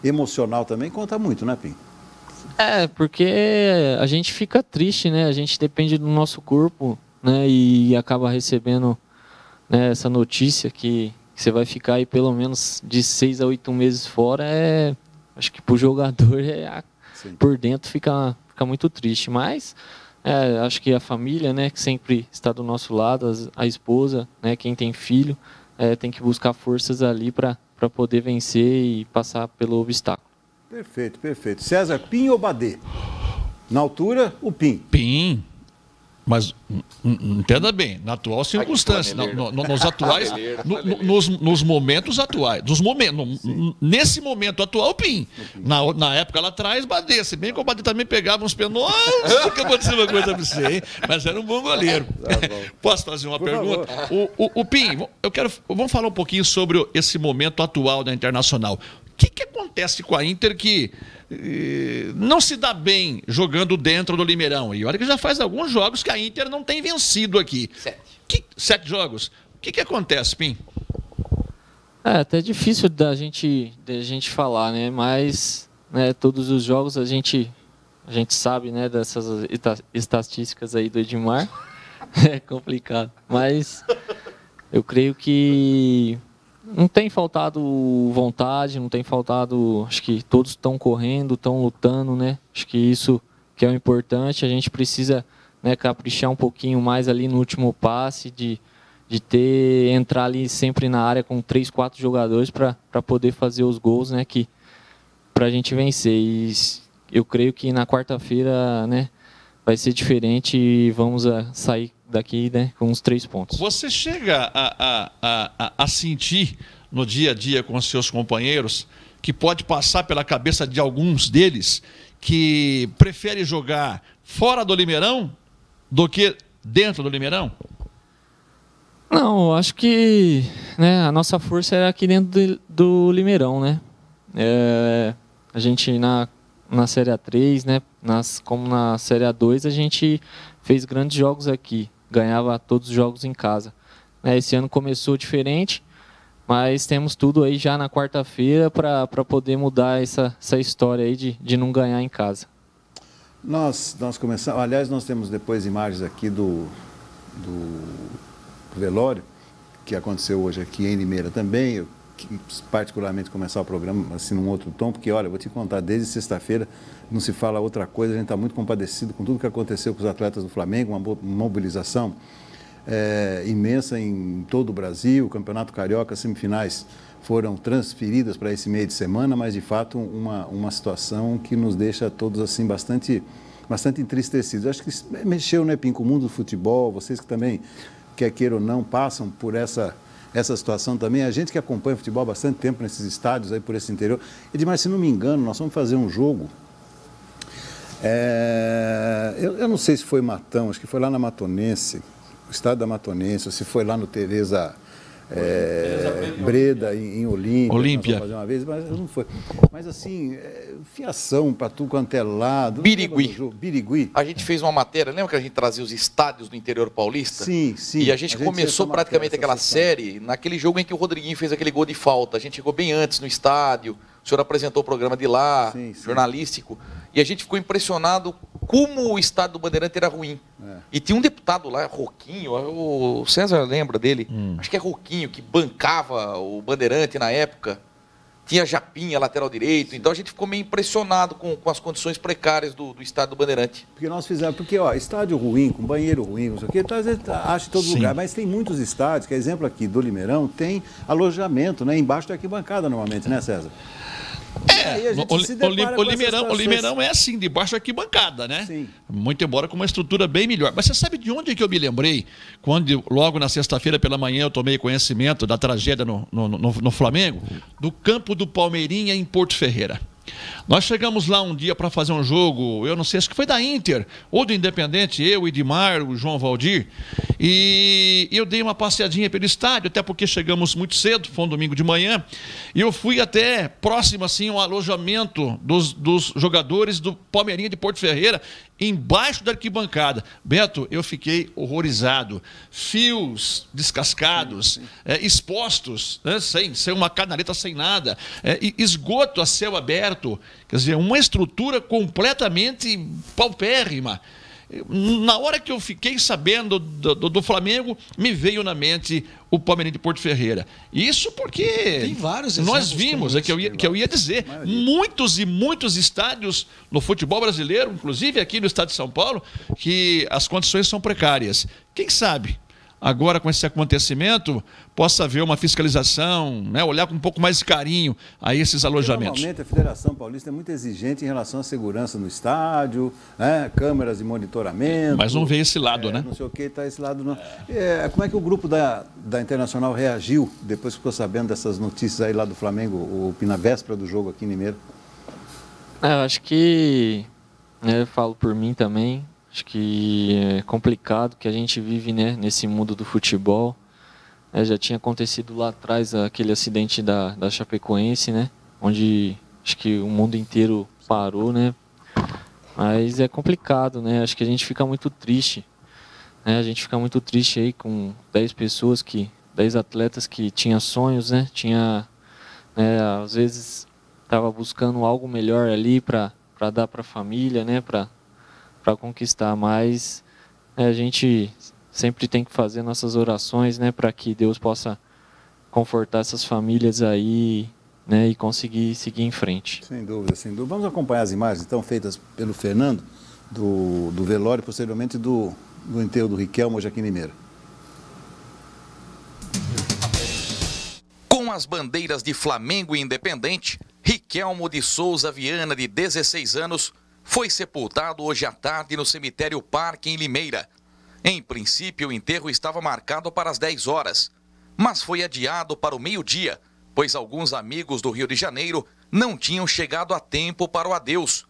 Speaker 1: emocional também conta muito, né, Pim?
Speaker 5: Porque a gente fica triste, né? A gente depende do nosso corpo, né? E acaba recebendo, né, essa notícia que você vai ficar aí pelo menos de 6 a 8 meses fora. Acho que para o jogador por dentro fica muito triste. Mas acho que a família, né, que sempre está do nosso lado, a esposa, né, quem tem filho, tem que buscar forças ali para poder vencer e passar pelo obstáculo.
Speaker 1: Perfeito, perfeito. César, Pim ou Badê? Na altura, o Pim.
Speaker 2: Pim. Mas entenda bem, na atual circunstância, nos atuais, nos momentos atuais, nesse momento atual, Pim. Na época lá atrás, Badê, se bem que o Badê também pegava uns penões, que eu vou dizer uma coisa pra você, hein? Mas era um bom goleiro. Posso fazer uma pergunta? O Pim, vamos falar um pouquinho sobre esse momento atual da Internacional. O que acontece com a Inter que não se dá bem jogando dentro do Limeirão? E olha que já faz alguns jogos que a Inter não tem vencido aqui. 7 jogos. O que acontece, Pim?
Speaker 5: Até difícil da gente falar, né? Mas, né, todos os jogos a gente sabe, né, dessas estatísticas aí do Edmar. É complicado. Mas eu creio que não tem faltado vontade, não tem faltado... Acho que todos estão correndo, estão lutando, né? Acho que isso que é o importante. A gente precisa, né, caprichar um pouquinho mais ali no último passe, de entrar ali sempre na área com 3, 4 jogadores para poder fazer os gols, né? Para a gente vencer. E eu creio que na quarta-feira, né, vai ser diferente e vamos sair daqui, né, com uns 3 pontos.
Speaker 2: Você chega a sentir no dia a dia com os seus companheiros que pode passar pela cabeça de alguns deles que prefere jogar fora do Limeirão do que dentro do Limeirão?
Speaker 5: Não, eu acho que, né, a nossa força é aqui dentro do Limeirão, né? A gente na Série A3, né, como na Série A2, a gente fez grandes jogos aqui. Ganhava todos os jogos em casa. Esse ano começou diferente, mas temos tudo aí já na quarta-feira para poder mudar essa história aí de não ganhar em casa.
Speaker 1: Nós começamos, aliás, nós temos depois imagens aqui do velório, que aconteceu hoje aqui em Limeira também, particularmente começar o programa assim num outro tom, porque olha, eu vou te contar, desde sexta-feira não se fala outra coisa, a gente está muito compadecido com tudo que aconteceu com os atletas do Flamengo, uma mobilização imensa em todo o Brasil, o Campeonato Carioca, semifinais foram transferidas para esse meio de semana, mas de fato uma situação que nos deixa todos assim bastante entristecidos. Acho que mexeu, né, Pim, com o mundo do futebol, vocês que também, quer queira ou não, passam por essa situação também. A gente que acompanha futebol há bastante tempo nesses estádios aí por esse interior. Edmar, se não me engano, nós vamos fazer um jogo. Eu não sei se foi Matão, acho que foi lá na Matonense, o estádio da Matonense, ou se foi lá no Tereza Breda, em Olímpia. Fazer uma vez, mas não foi. Mas assim, fiação para tudo quanto é lado.
Speaker 4: Birigui. A gente fez uma matéria, lembra que a gente trazia os estádios do interior paulista?
Speaker 1: Sim.
Speaker 4: E a gente começou praticamente aquela série naquele jogo em que o Rodriguinho fez aquele gol de falta. A gente chegou bem antes no estádio, o senhor apresentou o programa de lá, jornalístico, e a gente ficou impressionado como o estádio do Bandeirante era ruim. E tinha um deputado lá, Roquinho, o César lembra dele, acho que é Roquinho, que bancava o Bandeirante na época. Tinha Japinha, lateral direito. Então a gente ficou meio impressionado com as condições precárias do estádio do Bandeirante.
Speaker 1: Porque nós fizemos, estádio ruim, com banheiro ruim, não sei o quê, então, acha em todo lugar, mas tem muitos estádios, que é exemplo aqui do Limeirão, tem alojamento, né, embaixo da arquibancada normalmente, né, César?
Speaker 2: O Limeirão é assim, debaixo da arquibancada, né?
Speaker 1: Sim.
Speaker 2: Muito embora com uma estrutura bem melhor. Mas você sabe de onde que eu me lembrei? Quando logo na sexta-feira pela manhã eu tomei conhecimento da tragédia no Flamengo, do campo do Palmeirinha em Porto Ferreira. Nós chegamos lá um dia para fazer um jogo, eu não sei, acho que foi da Inter ou do Independente, eu, Edmar, o João Valdir, e eu dei uma passeadinha pelo estádio, até porque chegamos muito cedo, foi um domingo de manhã, e eu fui até próximo assim ao alojamento dos jogadores do Palmeirinha de Porto Ferreira, embaixo da arquibancada. Beto, eu fiquei horrorizado. Fios descascados, expostos, né, sem uma canaleta, sem nada, esgoto a céu aberto, quer dizer, uma estrutura completamente paupérrima. Na hora que eu fiquei sabendo do Flamengo, me veio na mente o Palmeiras de Porto Ferreira. Isso porque
Speaker 3: tem vários
Speaker 2: nós vimos, que eu ia dizer, muitos e muitos estádios no futebol brasileiro, inclusive aqui no estado de São Paulo, que as condições são precárias. Quem sabe agora com esse acontecimento possa haver uma fiscalização, né, olhar com um pouco mais de carinho a esses alojamentos.
Speaker 1: Normalmente a Federação Paulista é muito exigente em relação à segurança no estádio, né, câmeras de monitoramento.
Speaker 2: Mas não vê esse lado, né?
Speaker 1: Não sei o que, está esse lado não. Como é que o grupo da Internacional reagiu depois que ficou sabendo dessas notícias aí lá do Flamengo, na véspera do jogo aqui em Limeira?
Speaker 5: Eu acho que, eu falo por mim também, acho que é complicado que a gente vive, né, nesse mundo do futebol. Já tinha acontecido lá atrás aquele acidente da Chapecoense, né, onde acho que o mundo inteiro parou, né. Mas é complicado, né, acho que a gente fica muito triste. Né, a gente fica muito triste aí com 10 pessoas, 10 atletas que tinham sonhos, né, às vezes estava buscando algo melhor ali para dar para a família, né, para conquistar, mas a gente sempre tem que fazer nossas orações, né, para que Deus possa confortar essas famílias aí, né, e conseguir seguir em frente.
Speaker 1: Sem dúvida, sem dúvida. Vamos acompanhar as imagens, então, feitas pelo Fernando, do velório, posteriormente do enterro do Riquelme, hoje aqui em Limeira.
Speaker 4: Com as bandeiras de Flamengo e Independente, Riquelmo de Souza Viana, de 16 anos, foi sepultado hoje à tarde no cemitério Parque, em Limeira. Em princípio, o enterro estava marcado para as 10 horas, mas foi adiado para o meio-dia, pois alguns amigos do Rio de Janeiro não tinham chegado a tempo para o adeus.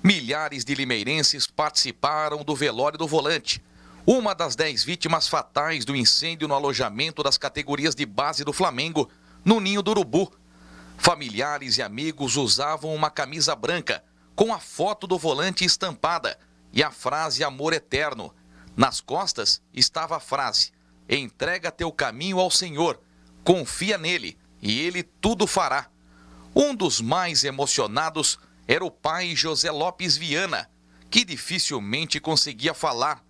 Speaker 4: Milhares de limeirenses participaram do velório do volante, uma das 10 vítimas fatais do incêndio no alojamento das categorias de base do Flamengo, no Ninho do Urubu. Familiares e amigos usavam uma camisa branca, com a foto do volante estampada e a frase amor eterno. Nas costas estava a frase: entrega teu caminho ao Senhor, confia nele e ele tudo fará. Um dos mais emocionados era o pai José Lopes Viana, que dificilmente conseguia falar.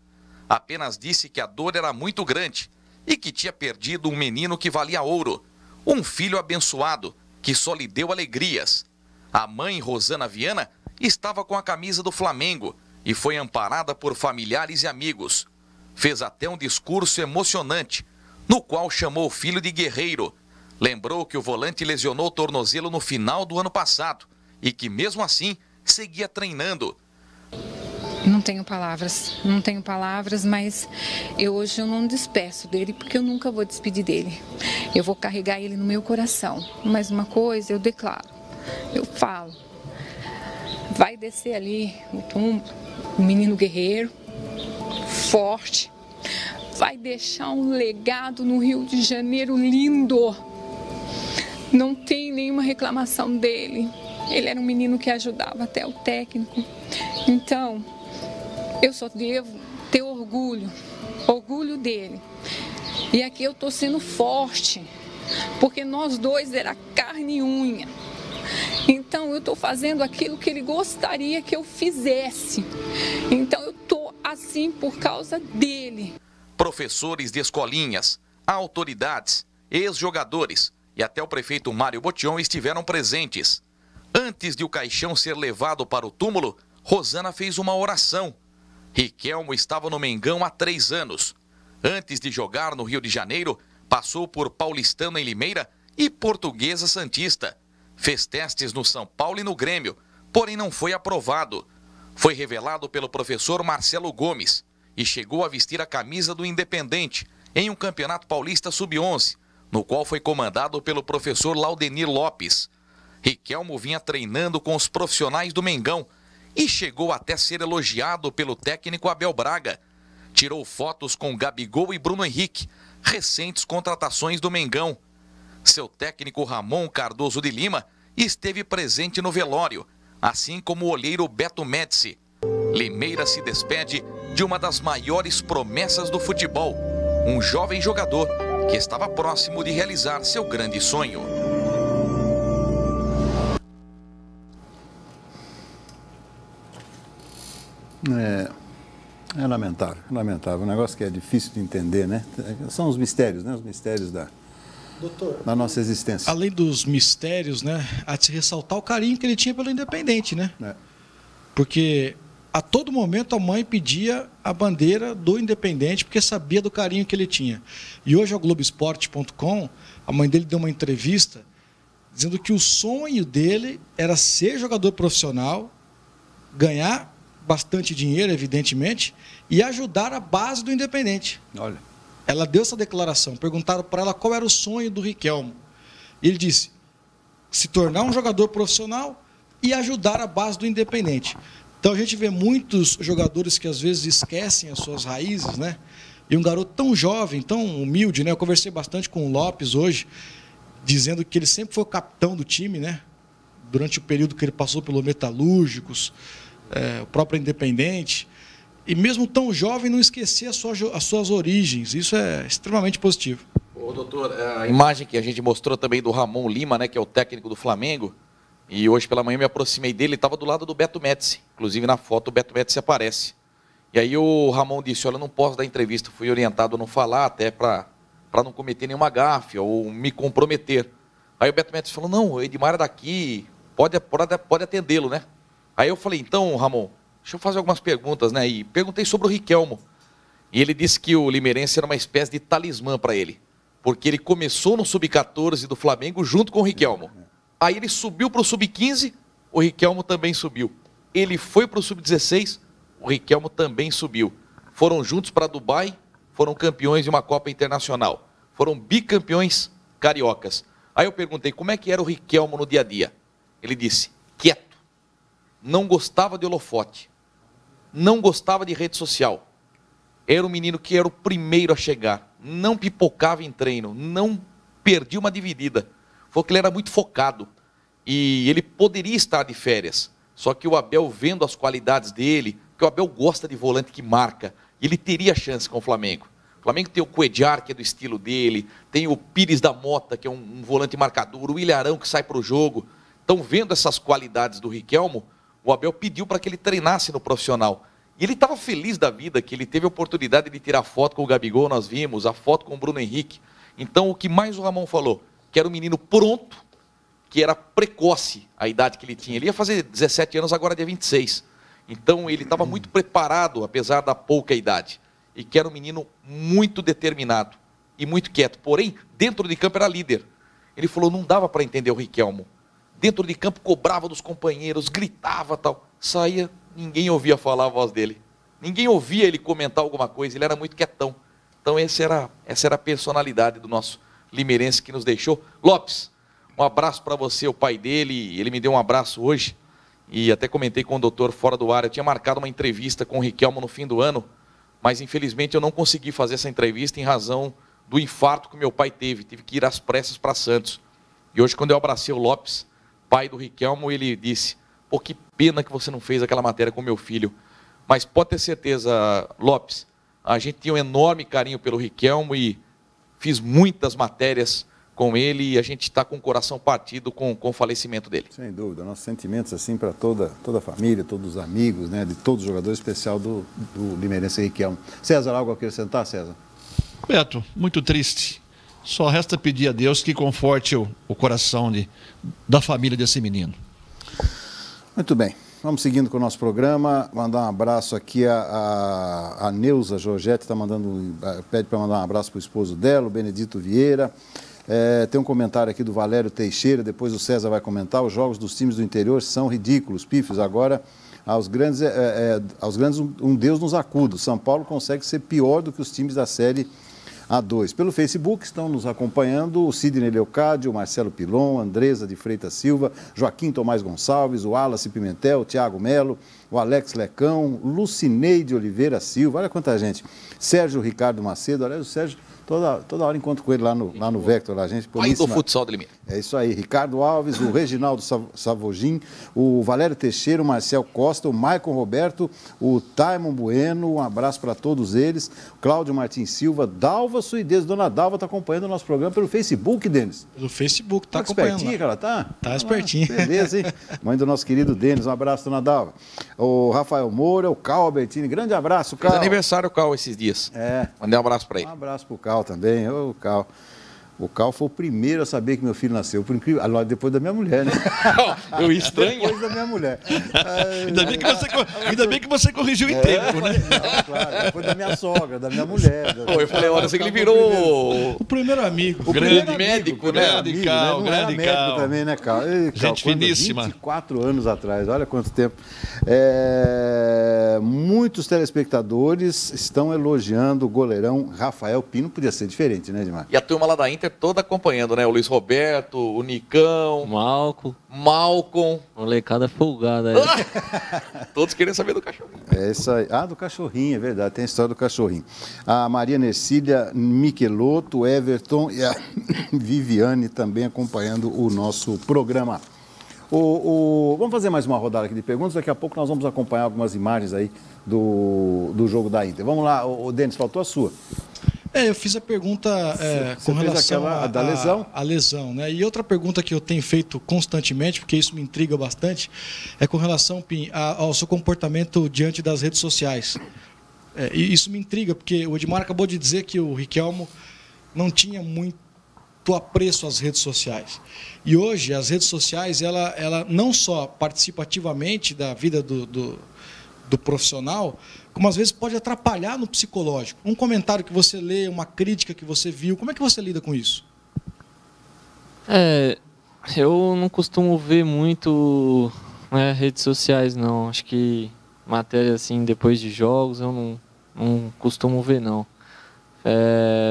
Speaker 4: Apenas disse que a dor era muito grande e que tinha perdido um menino que valia ouro. Um filho abençoado que só lhe deu alegrias. A mãe, Rosana Viana, estava com a camisa do Flamengo e foi amparada por familiares e amigos. Fez até um discurso emocionante, no qual chamou o filho de guerreiro. Lembrou que o volante lesionou o tornozelo no final do ano passado e que, mesmo assim, seguia treinando.
Speaker 6: Não tenho palavras, mas hoje eu não despeço dele, porque eu nunca vou despedir dele. Eu vou carregar ele no meu coração. Mas uma coisa eu declaro, eu falo, vai descer ali o túmulo, o menino guerreiro, forte, vai deixar um legado no Rio de Janeiro lindo. Não tem nenhuma reclamação dele. Ele era um menino que ajudava até o técnico. Então, eu só devo ter orgulho dele. E aqui eu estou sendo forte, porque nós dois era carne e unha. Então, eu estou fazendo aquilo que ele gostaria que eu fizesse. Então, eu estou assim por causa dele.
Speaker 4: Professores de escolinhas, autoridades, ex-jogadores e até o prefeito Mário Botion estiveram presentes. Antes de o caixão ser levado para o túmulo, Rosana fez uma oração. Riquelmo estava no Mengão há 3 anos. Antes de jogar no Rio de Janeiro, passou por Paulistano em Limeira e Portuguesa Santista. Fez testes no São Paulo e no Grêmio, porém não foi aprovado. Foi revelado pelo professor Marcelo Gomes e chegou a vestir a camisa do Independente em um campeonato paulista sub-11, no qual foi comandado pelo professor Laudenir Lopes. Riquelmo vinha treinando com os profissionais do Mengão e chegou até ser elogiado pelo técnico Abel Braga. Tirou fotos com Gabigol e Bruno Henrique, recentes contratações do Mengão. Seu técnico Ramon Cardoso de Lima esteve presente no velório, assim como o olheiro Beto Médici. Limeira se despede de uma das maiores promessas do futebol, um jovem jogador que estava próximo de realizar seu grande sonho.
Speaker 1: É lamentável, lamentável. Um negócio que é difícil de entender, né? São os mistérios, né? Os mistérios da nossa existência.
Speaker 3: Além dos mistérios, né? Há de se ressaltar o carinho que ele tinha pelo Independente, né? Porque a todo momento a mãe pedia a bandeira do Independente, porque sabia do carinho que ele tinha. E hoje ao Globoesporte.com, a mãe dele deu uma entrevista dizendo que o sonho dele era ser jogador profissional, ganhar bastante dinheiro, evidentemente, e ajudar a base do Independente.
Speaker 1: Olha.
Speaker 3: Ela deu essa declaração. Perguntaram para ela qual era o sonho do Riquelmo. Ele disse: se tornar um jogador profissional e ajudar a base do Independente. Então a gente vê muitos jogadores que às vezes esquecem as suas raízes, né? E um garoto tão jovem, tão humilde, né? Eu conversei bastante com o Lopes hoje, dizendo que ele sempre foi o capitão do time, né? Durante o período que ele passou pelo Metalúrgicos, o próprio Independente, e mesmo tão jovem não esquecer as suas origens. Isso é extremamente positivo.
Speaker 4: Ô, doutor, a imagem que a gente mostrou também do Ramon Lima, né, que é o técnico do Flamengo, e hoje pela manhã me aproximei dele, ele estava do lado do Beto Médici. Inclusive na foto o Beto Médici aparece. E aí o Ramon disse: olha, eu não posso dar entrevista, fui orientado a não falar, até para não cometer nenhuma gafe ou me comprometer. Aí o Beto Médici falou: não, o Edmar é daqui, pode atendê-lo, né? Aí eu falei: então, Ramon, deixa eu fazer algumas perguntas, né? E perguntei sobre o Riquelmo. E ele disse que o limeirense era uma espécie de talismã para ele, porque ele começou no Sub-14 do Flamengo junto com o Riquelmo. Aí ele subiu para o Sub-15, o Riquelmo também subiu. Ele foi para o Sub-16, o Riquelmo também subiu. Foram juntos para Dubai, foram campeões de uma Copa Internacional. Foram bicampeões cariocas. Aí eu perguntei como é que era o Riquelmo no dia a dia. Ele disse: quieto. Não gostava de holofote, não gostava de rede social. Era um menino que era o primeiro a chegar, não pipocava em treino, não perdia uma dividida. Falou que ele era muito focado e ele poderia estar de férias. Só que o Abel, vendo as qualidades dele, que o Abel gosta de volante que marca, e ele teria chance com o Flamengo. O Flamengo tem o Cuéllar, que é do estilo dele, tem o Pires da Mota, que é um volante marcador, o Ilharão, que sai para o jogo. Então, vendo essas qualidades do Riquelmo, o Abel pediu para que ele treinasse no profissional. E ele estava feliz da vida, que ele teve a oportunidade de tirar foto com o Gabigol, nós vimos, a foto com o Bruno Henrique. Então, o que mais o Ramon falou? que era um menino pronto, que era precoce a idade que ele tinha. Ele ia fazer 17 anos, agora dia 26. Então ele estava muito preparado, apesar da pouca idade. E que era um menino muito determinado e muito quieto. Porém, dentro de campo era líder. Ele falou, não dava para entender o Riquelmo. Dentro de campo cobrava dos companheiros, gritava tal. Saía, ninguém ouvia falar a voz dele. Ninguém ouvia ele comentar alguma coisa, ele era muito quietão. Então essa era a personalidade do nosso limeirense que nos deixou. Lopes, um abraço para você, o pai dele, ele me deu um abraço hoje. E até comentei com o doutor fora do ar, eu tinha marcado uma entrevista com o Riquelmo no fim do ano, mas infelizmente eu não consegui fazer essa entrevista em razão do infarto que meu pai teve. Tive que ir às pressas para Santos. E hoje, quando eu abracei o Lopes, pai do Riquelmo, ele disse, pô, que pena que você não fez aquela matéria com meu filho. Mas pode ter certeza, Lopes, a gente tinha um enorme carinho pelo Riquelmo e fiz muitas matérias com ele e a gente está com o coração partido com o falecimento dele.
Speaker 1: Sem dúvida, nossos sentimentos assim para toda a família, todos os amigos, né, de todos os jogadores, especial do limeirense Riquelmo. César, algo a acrescentar, César?
Speaker 2: Beto, muito triste. Só resta pedir a Deus que conforte o coração da família desse menino.
Speaker 1: Muito bem. Vamos seguindo com o nosso programa. Mandar um abraço aqui a Neuza Georgette, pede para mandar um abraço para o esposo dela, o Benedito Vieira. Tem um comentário aqui do Valério Teixeira, depois o César vai comentar. Os jogos dos times do interior são ridículos, pífios. Agora, aos grandes um Deus nos acuda. O São Paulo consegue ser pior do que os times da Série A2. Pelo Facebook estão nos acompanhando o Sidney Leocádio, o Marcelo Pilon, a Andresa de Freitas Silva, Joaquim Tomás Gonçalves, o Wallace Pimentel, o Thiago Melo, o Alex Lecão, Lucineide Oliveira Silva, olha quanta gente. Sérgio Ricardo Macedo, olha o Sérgio, toda hora encontro com ele lá no Vector, lá, gente.
Speaker 4: Pai do futsal de Limeira.
Speaker 1: É isso aí, Ricardo Alves, o Reginaldo Savogin, o Valério Teixeira, o Marcel Costa, o Maicon Roberto, o Taimon Bueno, um abraço para todos eles, Cláudio Martins Silva, Dalva Suidez, Dona Dalva está acompanhando o nosso programa pelo Facebook, Denis.
Speaker 3: Pelo Facebook, está acompanhando.
Speaker 1: Espertinha que ela tá?
Speaker 3: Tá espertinha.
Speaker 1: Beleza, hein? Mãe do nosso querido Denis, um abraço, Dona Dalva. O Rafael Moura, o Cal Albertini, grande abraço, Cal.
Speaker 4: Fez aniversário o Cal esses dias. Mandei um abraço para ele.
Speaker 1: Um abraço pro Cal também, ô Cal. O Cal foi o primeiro a saber que meu filho nasceu, por incrível, depois da minha mulher, né?
Speaker 4: Eu estranho.
Speaker 1: Depois da minha mulher.
Speaker 2: Ainda bem que você corrigiu em tempo, né?
Speaker 1: Não, claro, depois da minha sogra, da minha mulher.
Speaker 4: Pô, eu falei, olha, sei que ele virou
Speaker 3: O primeiro amigo.
Speaker 4: o grande médico, né?
Speaker 2: Grande Cal,
Speaker 1: Não era
Speaker 2: grande
Speaker 1: médico
Speaker 2: Cal.
Speaker 1: também, né, Cal? Ei, Cal,
Speaker 2: Gente finíssima.
Speaker 1: 24 anos atrás, olha quanto tempo. Muitos telespectadores estão elogiando o goleirão Rafael Pino, podia ser diferente, né, Edmar?
Speaker 4: E a turma lá da Inter toda acompanhando, né? O Luiz Roberto, o Nicão, Malcom.
Speaker 5: Molecada folgada aí.
Speaker 4: Todos querendo saber do cachorrinho.
Speaker 1: É isso aí. Ah, do cachorrinho, é verdade, tem a história do cachorrinho. A Maria Nercília Michelotto, o Everton e a Viviane também acompanhando o nosso programa. Vamos fazer mais uma rodada aqui de perguntas, daqui a pouco nós vamos acompanhar algumas imagens aí do jogo da Inter. Vamos lá, o Denis, faltou a sua.
Speaker 3: Eu fiz a pergunta com relação
Speaker 1: da lesão.
Speaker 3: A lesão, né? E outra pergunta que eu tenho feito constantemente, porque isso me intriga bastante, é com relação, Pim, ao seu comportamento diante das redes sociais. E isso me intriga, porque o Edmar acabou de dizer que o Riquelmo não tinha muito apreço às redes sociais. E hoje as redes sociais, ela não só participa ativamente da vida do profissional, como às vezes pode atrapalhar no psicológico. Um comentário que você lê, uma crítica que você viu, como é que você lida com isso?
Speaker 5: Eu não costumo ver muito redes sociais, não. Acho que matéria assim, depois de jogos, eu não costumo ver, não.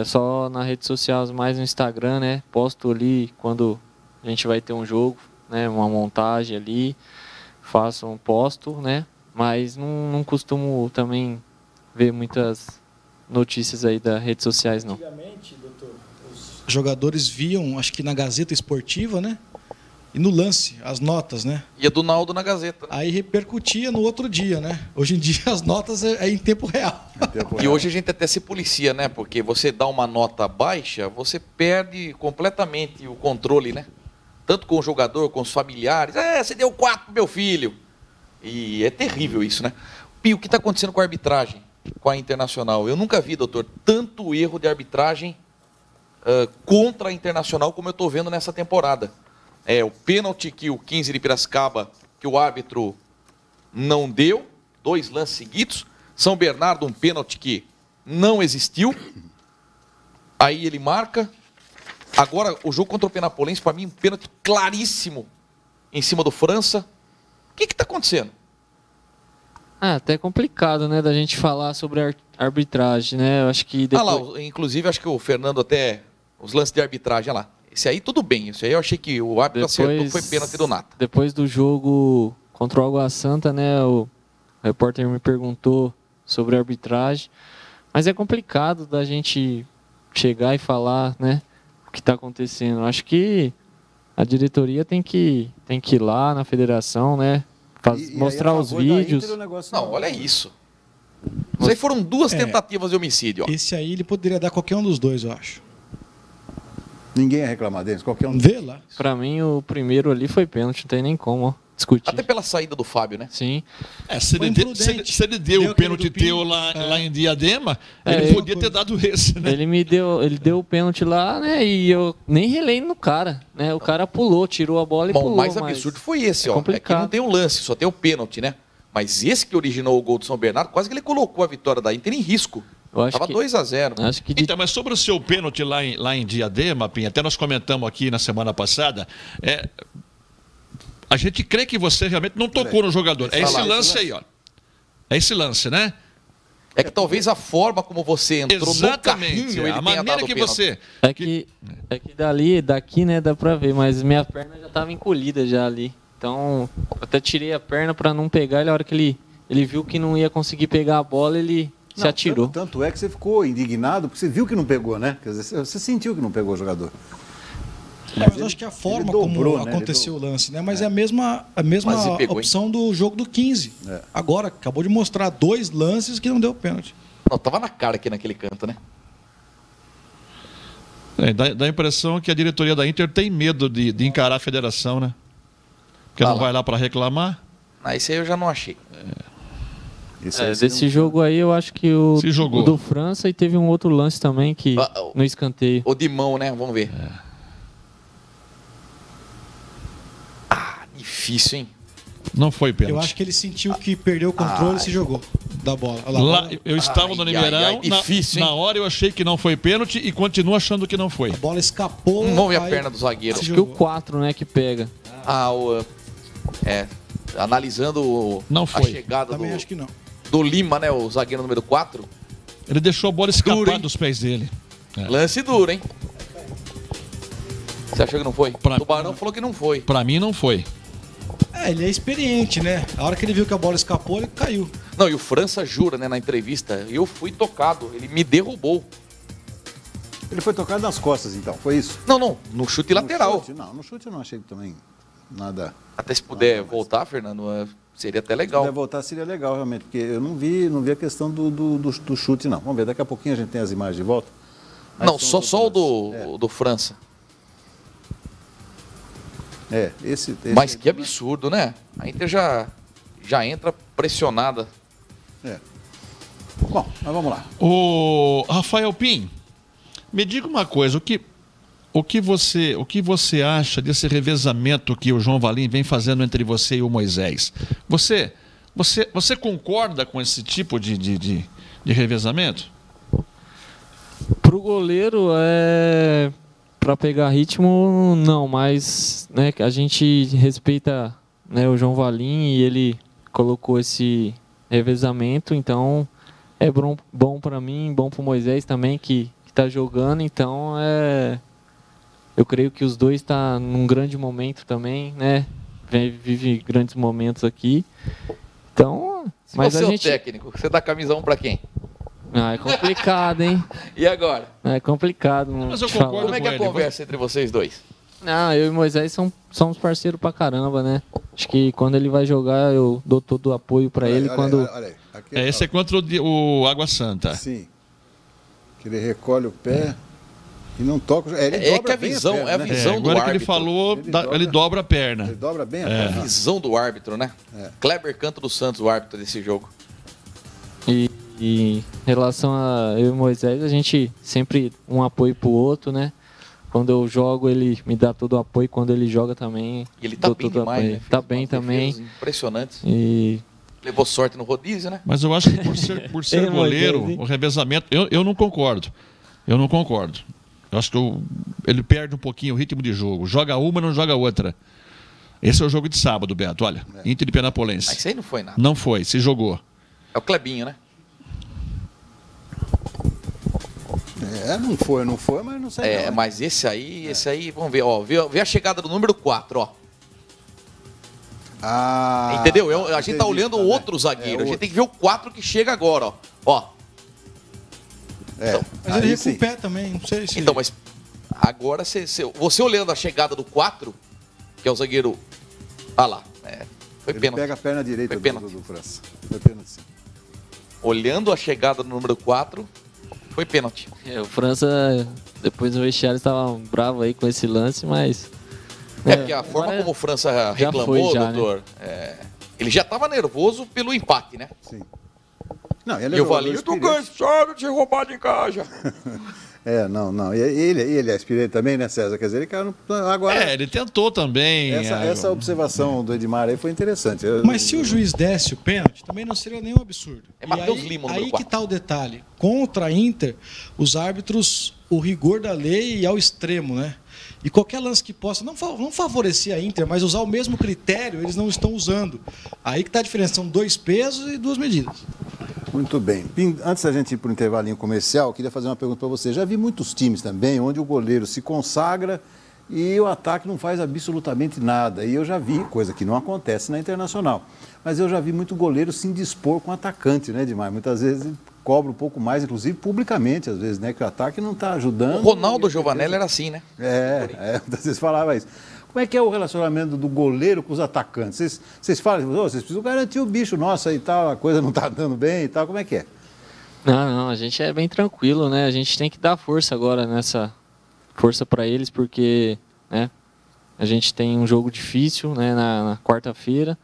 Speaker 5: Só nas redes sociais, mais no Instagram, né? Posto ali quando a gente vai ter um jogo, né? Uma montagem ali, posto, né? Mas não costumo também ver muitas notícias aí das redes sociais, não.
Speaker 3: Antigamente, doutor, os jogadores viam, acho que na Gazeta Esportiva, né? E no lance, as notas, né?
Speaker 4: Ia do Naldo na Gazeta.
Speaker 3: Aí repercutia no outro dia, né? Hoje em dia as notas é em tempo real.
Speaker 4: E hoje a gente até se policia, né? Porque você dá uma nota baixa, você perde completamente o controle, né? Tanto com o jogador, com os familiares. Você deu 4 pro meu filho. E é terrível isso, né? Pio, o que está acontecendo com a arbitragem, com a Internacional? Eu nunca vi, doutor, tanto erro de arbitragem contra a Internacional, como eu estou vendo nessa temporada. O pênalti que o 15 de Piracicaba, que o árbitro não deu, 2 lances seguidos. São Bernardo, um pênalti que não existiu. Aí ele marca. Agora, o jogo contra o Penapolense, para mim, um pênalti claríssimo em cima do França. O que está acontecendo?
Speaker 5: Até complicado, né, da gente falar sobre arbitragem, né? Eu acho que depois...
Speaker 4: inclusive, acho que o Fernando até... Os lances de arbitragem, olha lá. Esse aí tudo bem. Esse aí eu achei que o árbitro acertou, foi pênalti do Nata.
Speaker 5: Depois do jogo contra o Água Santa, né, o repórter me perguntou sobre a arbitragem. Mas é complicado da gente chegar e falar, né, o que está acontecendo. Eu acho que a diretoria tem que ir lá na federação, né, mostrar os vídeos.
Speaker 4: Não, olha isso. Isso aí foram 2 tentativas de homicídio. Ó.
Speaker 3: Esse aí ele poderia dar qualquer um dos 2, eu acho.
Speaker 1: Ninguém ia reclamar deles, qualquer um.
Speaker 3: Vê lá.
Speaker 5: Pra mim, o primeiro ali foi pênalti, não tem nem como, ó, discutir.
Speaker 4: Até pela saída do Fábio, né?
Speaker 5: Sim.
Speaker 2: Se ele deu o pênalti teu lá em Diadema, ele podia ter dado esse, né?
Speaker 5: Ele deu o pênalti lá, né? E eu nem relei no cara, né? O cara pulou, tirou a bola e pulou.
Speaker 4: O mais absurdo foi esse, ó.
Speaker 5: Complicado.
Speaker 4: É que não tem um lance, só tem o pênalti, né? Mas esse que originou o gol do São Bernardo, quase que ele colocou a vitória da Inter em risco. Tava 2-0.
Speaker 2: Então, mas sobre o seu pênalti lá em Diadema, Pinha, até nós comentamos aqui na semana passada, a gente crê que você realmente não tocou no jogador. É esse lance aí, ó. É esse lance, né?
Speaker 4: É que talvez a forma como você entrou no carrinho, ele
Speaker 2: a maneira que você...
Speaker 5: É que daqui, né, dá pra ver, mas minha perna já tava encolhida já ali. Então, até tirei a perna pra não pegar, e a hora que ele viu que não ia conseguir pegar a bola, ele se atirou.
Speaker 1: Tanto é que você ficou indignado, porque você viu que não pegou, né? Quer dizer, você sentiu que não pegou o jogador.
Speaker 3: Mas eu acho que a forma como aconteceu o lance, né? Mas é a mesma opção do jogo do 15. Agora, acabou de mostrar 2 lances que não deu pênalti.
Speaker 4: Não, tava na cara aqui naquele canto, né?
Speaker 2: Dá a impressão que a diretoria da Inter tem medo de encarar a federação, né? Porque não vai lá para reclamar.
Speaker 4: Esse aí eu já não achei.
Speaker 5: Desse jogo aí, eu acho que o do França, e teve um outro lance também que no escanteio.
Speaker 4: O de mão, né? Vamos ver. Difícil, hein?
Speaker 2: Não foi pênalti.
Speaker 3: Eu acho que ele sentiu que perdeu o controle e se jogou da bola.
Speaker 2: Lá, eu estava no Nimeirão,
Speaker 4: difícil,
Speaker 2: na hora eu achei que não foi pênalti e continuo achando que não foi.
Speaker 3: A bola escapou.
Speaker 4: Vamos ver a perna do zagueiro.
Speaker 5: Acho que o 4, né, que pega.
Speaker 4: Analisando a chegada
Speaker 3: Também acho que não.
Speaker 4: do Lima, né, o zagueiro número 4.
Speaker 2: Ele deixou a bola escapar dos pés dele.
Speaker 4: Lance duro, hein? Você achou que não foi? O Tubarão falou que não foi.
Speaker 2: Pra mim não foi.
Speaker 3: Ele é experiente, né? A hora que ele viu que a bola escapou, ele caiu.
Speaker 4: Não, e o França jura, né, na entrevista, eu fui tocado, ele me derrubou.
Speaker 1: Ele foi tocado nas costas, então, foi isso?
Speaker 4: Não, no chute lateral.
Speaker 1: No chute eu não achei também nada...
Speaker 4: Até se puder voltar, Fernando, seria até legal.
Speaker 1: Se puder voltar, seria legal, realmente, porque eu não vi a questão do chute, não. Vamos ver, daqui a pouquinho a gente tem as imagens de volta.
Speaker 4: Não, só o do França.
Speaker 1: Esse
Speaker 4: Mas que absurdo, né? A Inter já entra pressionada.
Speaker 1: Bom, mas vamos lá.
Speaker 2: O Rafael Pim, me diga uma coisa, o que você acha desse revezamento que o João Valim vem fazendo entre você e o Moisés? Você concorda com esse tipo de revezamento?
Speaker 5: Pro goleiro, para pegar ritmo, não, mas, né, a gente respeita, né, o João Valim, e ele colocou esse revezamento, então é bom para mim, bom para o Moisés também, que está jogando, então eu creio que os dois estão num grande momento também, né, vive grandes momentos aqui, então...
Speaker 4: Mas você é o técnico, você dá camisa 1 para quem?
Speaker 5: É complicado, hein?
Speaker 4: E agora?
Speaker 5: É complicado.
Speaker 2: Mas eu concordo.
Speaker 4: Como é que é a conversa entre vocês dois?
Speaker 5: Não, eu e Moisés somos parceiros pra caramba, né? Acho que quando ele vai jogar, eu dou todo o apoio pra ele. Olha
Speaker 1: aí. Aqui,
Speaker 2: esse é contra o Água Santa.
Speaker 1: Sim. Que ele recolhe o pé e não toca.
Speaker 4: Que a visão, perna,
Speaker 2: a visão do árbitro. Agora que ele falou, ele dobra a perna.
Speaker 1: Ele dobra bem a perna.
Speaker 4: A visão do árbitro, né? Kleber Canto dos Santos, o árbitro desse jogo.
Speaker 5: E E em relação a eu e o Moisés, a gente sempre um apoio pro outro, né? Quando eu jogo, ele me dá todo o apoio. Quando ele joga também,
Speaker 4: E ele tá bem demais, né?
Speaker 5: Tá bem também.
Speaker 4: Impressionante.
Speaker 5: E
Speaker 4: Levou sorte no rodízio, né?
Speaker 2: Mas eu acho que por ser goleiro,
Speaker 5: Moisés,
Speaker 2: o revezamento, eu não concordo. Eu não concordo. Eu acho que ele perde um pouquinho o ritmo de jogo. Joga uma, não joga outra. Esse é o jogo de sábado, Beto. Olha, Inter e Penapolense.
Speaker 4: Mas isso aí não foi nada.
Speaker 2: Não foi, se jogou.
Speaker 4: É o Clebinho, né?
Speaker 1: Não foi, mas não sei. Não.
Speaker 4: Mas esse aí, vamos ver, ó. Vê a chegada do número 4, ó. Entendeu? A gente tá olhando o outro zagueiro. A gente tem que ver o 4 que chega agora, ó.
Speaker 3: Então, mas ele recua o pé também, não sei se...
Speaker 4: Então, mas agora, você olhando a chegada do 4, que é o zagueiro... Ah lá, foi
Speaker 1: ele
Speaker 4: pênalti.
Speaker 1: Pega a perna direita do França. Foi pênalti, sim.
Speaker 4: Olhando a chegada do número 4, foi pênalti.
Speaker 5: o França, depois o vestiário estava bravo aí com esse lance, mas...
Speaker 4: Porque a forma como o França reclamou, doutor,
Speaker 5: né?
Speaker 4: ele já estava nervoso pelo empate, né?
Speaker 1: Sim. Não, ele
Speaker 4: e o Valinho, tô cansado de ser roubado em casa.
Speaker 1: Não. E ele é experiente também, né, César? Quer dizer, ele caiu agora...
Speaker 2: ele tentou também.
Speaker 1: Essa observação do Edmar aí foi interessante.
Speaker 3: Mas se o juiz desse o pênalti, também não seria nenhum absurdo.
Speaker 4: Matheus Lima,
Speaker 3: aí que tá o detalhe. Contra a Inter, os árbitros, o rigor da lei é ao extremo, né? E qualquer lance que possa, não favorecer a Inter, mas usar o mesmo critério, eles não estão usando. Aí que tá a diferença, são 2 pesos e 2 medidas.
Speaker 1: Muito bem. Antes da gente ir para o intervalinho comercial, eu queria fazer uma pergunta para você. Já vi muitos times também onde o goleiro se consagra e o ataque não faz absolutamente nada. E eu já vi, coisa que não acontece na Internacional, mas eu já vi muito goleiro se indispor com o atacante, né, Edmar? Muitas vezes cobra um pouco mais, inclusive publicamente, às vezes, né, que o ataque não está ajudando.
Speaker 4: O Ronaldo Giovanelli era assim, né?
Speaker 1: Muitas vezes falava isso. Como é que é o relacionamento do goleiro com os atacantes? Vocês falam, vocês precisam garantir o bicho nosso aí e tal, a coisa não está andando bem e tal, como é que é?
Speaker 5: Não, a gente é bem tranquilo, né? A gente tem que dar força agora força para eles, porque, né, a gente tem um jogo difícil, né, na quarta-feira.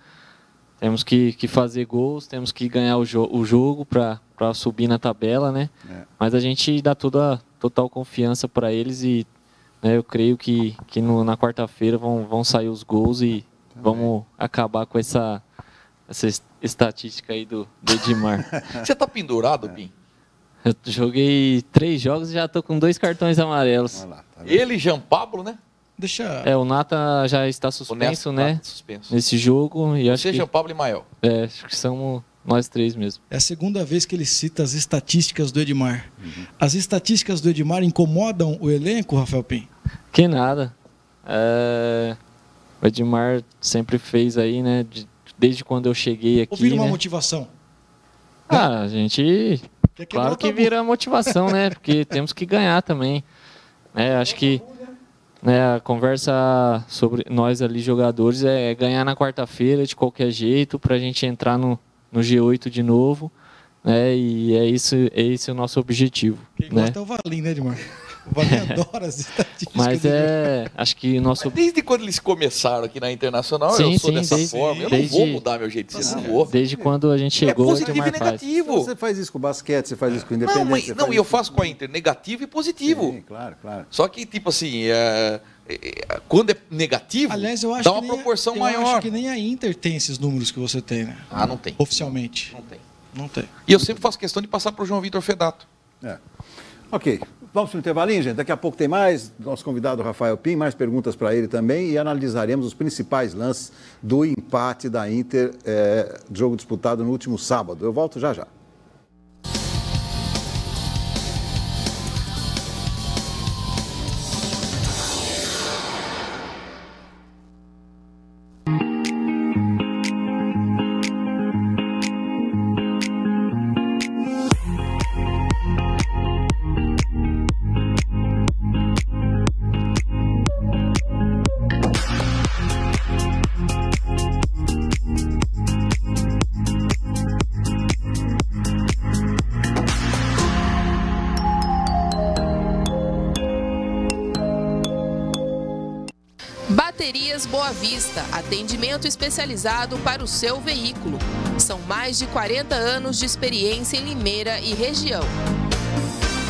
Speaker 5: Temos que fazer gols, temos que ganhar o jogo para subir na tabela, né? Mas a gente dá toda a total confiança para eles e, né, eu creio que na quarta-feira vão sair os gols e vamos acabar com essa estatística aí do Edmar.
Speaker 4: Você tá pendurado, Pim?
Speaker 5: Eu joguei 3 jogos e já tô com 2 cartões amarelos.
Speaker 1: Olha lá, tá vendo?
Speaker 4: Ele e Jean Pablo, né?
Speaker 3: Deixa...
Speaker 5: O Nata já está suspenso, né?
Speaker 4: Suspenso.
Speaker 5: Nesse jogo. E acho
Speaker 4: Você,
Speaker 5: que,
Speaker 4: Jean Pablo e Mael.
Speaker 5: acho que somos nós 3 mesmo.
Speaker 3: É a segunda vez que ele cita as estatísticas do Edmar. As estatísticas do Edmar incomodam o elenco, Rafael Pim?
Speaker 5: Que nada. O Edmar sempre fez aí, né? Desde quando eu cheguei aqui.
Speaker 3: Ouvir uma
Speaker 5: né?
Speaker 3: motivação.
Speaker 5: A gente... Claro que vira motivação, né? Porque temos que ganhar também. Acho que a conversa sobre nós ali, jogadores, é ganhar na quarta-feira de qualquer jeito para a gente entrar no G8 de novo. E esse é o nosso objetivo.
Speaker 3: Quem gosta é o Valim, né, Edmar? O Valim adora as estatísticas.
Speaker 5: Mas acho que nosso...
Speaker 4: Desde quando eles começaram aqui na Internacional,
Speaker 5: sim,
Speaker 4: eu sou dessa
Speaker 5: desde,
Speaker 4: forma. Eu não vou mudar meu jeito de ser.
Speaker 5: Desde quando a gente chegou,
Speaker 4: é positivo e negativo.
Speaker 1: Você faz isso com o basquete, você faz isso com o Independente.
Speaker 4: Não, eu faço com a Inter negativo e positivo.
Speaker 1: Sim, claro.
Speaker 4: Só que, tipo assim, quando é negativo,
Speaker 3: aliás, eu acho
Speaker 4: dá uma
Speaker 3: que
Speaker 4: proporção
Speaker 3: eu
Speaker 4: maior.
Speaker 3: acho que nem a Inter tem esses números que você tem, né?
Speaker 4: Não tem.
Speaker 3: Oficialmente.
Speaker 4: Não tem.
Speaker 3: Não tem.
Speaker 4: E eu sempre faço questão de passar para o João Vitor Fedato.
Speaker 1: Ok, vamos para o intervalinho, gente. Daqui a pouco tem mais. Nosso convidado Rafael Pim, mais perguntas para ele também e analisaremos os principais lances do empate da Inter, jogo disputado no último sábado. Eu volto já.
Speaker 7: Baterias Boa Vista, atendimento especializado para o seu veículo. São mais de 40 anos de experiência em Limeira e região.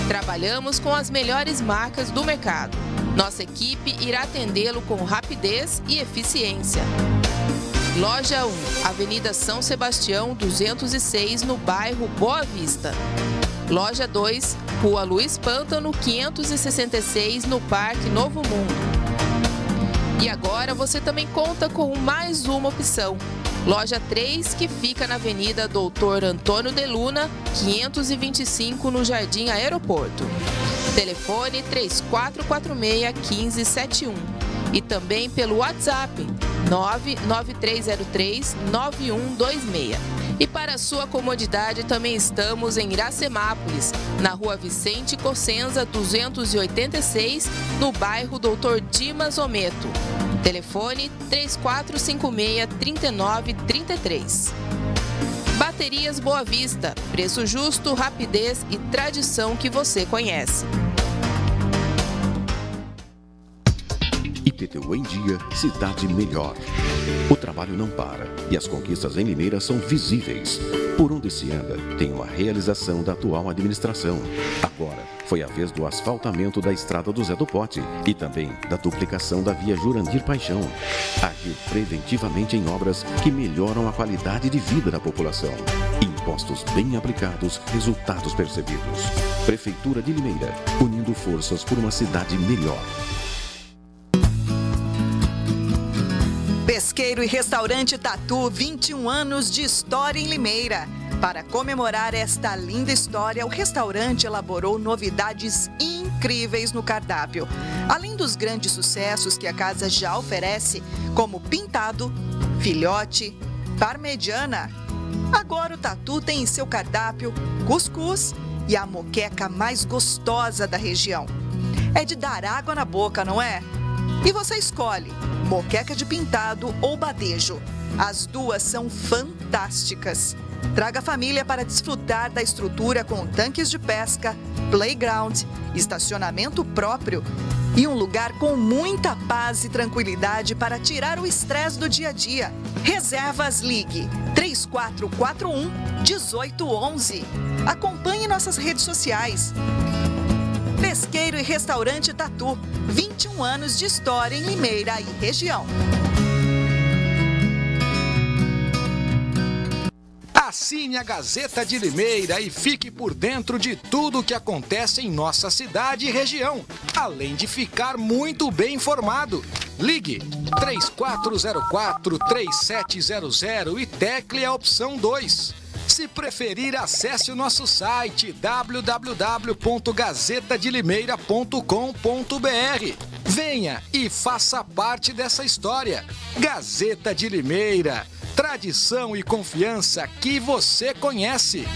Speaker 7: Trabalhamos com as melhores marcas do mercado. Nossa equipe irá atendê-lo com rapidez e eficiência. Loja 1, Avenida São Sebastião, 206, no bairro Boa Vista. Loja 2, Rua Luiz Pântano, 566, no Parque Novo Mundo. E agora você também conta com mais uma opção. Loja 3, que fica na Avenida Doutor Antônio de Luna, 525, no Jardim Aeroporto. Telefone 3446-1571. E também pelo WhatsApp 99303-9126. E para sua comodidade também estamos em Iracemápolis, na Rua Vicente Cossenza, 286, no bairro Doutor Dimas Ometo. Telefone 3456-3933. Baterias Boa Vista, preço justo, rapidez e tradição que você conhece.
Speaker 8: IPTU em dia, cidade melhor. O trabalho não para e as conquistas em Limeira são visíveis. Por onde se anda, tem uma realização da atual administração. Agora, foi a vez do asfaltamento da estrada do Zé do Pote e também da duplicação da via Jurandir Paixão. Agir preventivamente em obras que melhoram a qualidade de vida da população. Impostos bem aplicados, resultados percebidos. Prefeitura de Limeira, unindo forças por uma cidade melhor.
Speaker 9: Pesqueiro e Restaurante Tatu, 21 anos de história em Limeira. Para comemorar esta linda história, o restaurante elaborou novidades incríveis no cardápio. Além dos grandes sucessos que a casa já oferece, como pintado, filhote, parmegiana. Agora o Tatu tem em seu cardápio cuscuz e a moqueca mais gostosa da região. É de dar água na boca, não é? E você escolhe moqueca de pintado ou badejo. As duas são fantásticas. Traga a família para desfrutar da estrutura com tanques de pesca, playground, estacionamento próprio e um lugar com muita paz e tranquilidade para tirar o estresse do dia a dia. Reservas, ligue 3441-1811. Acompanhe nossas redes sociais. Pesqueiro e Restaurante Tatu, 21 anos de história em Limeira e região.
Speaker 10: Assine a Gazeta de Limeira e fique por dentro de tudo o que acontece em nossa cidade e região, além de ficar muito bem informado. Ligue 3404-3700 e tecle a opção 2. Se preferir, acesse o nosso site www.gazetadelimeira.com.br. Venha e faça parte dessa história. Gazeta de Limeira, tradição e confiança que você conhece.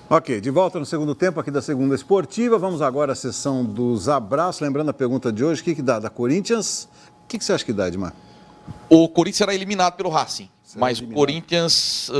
Speaker 1: Ok, de volta no segundo tempo aqui da Segunda Esportiva. Vamos agora à sessão dos abraços. Lembrando a pergunta de hoje, o que dá? Da Corinthians? O que você acha que dá, Edmar?
Speaker 4: O Corinthians será eliminado pelo Racing, mas o Corinthians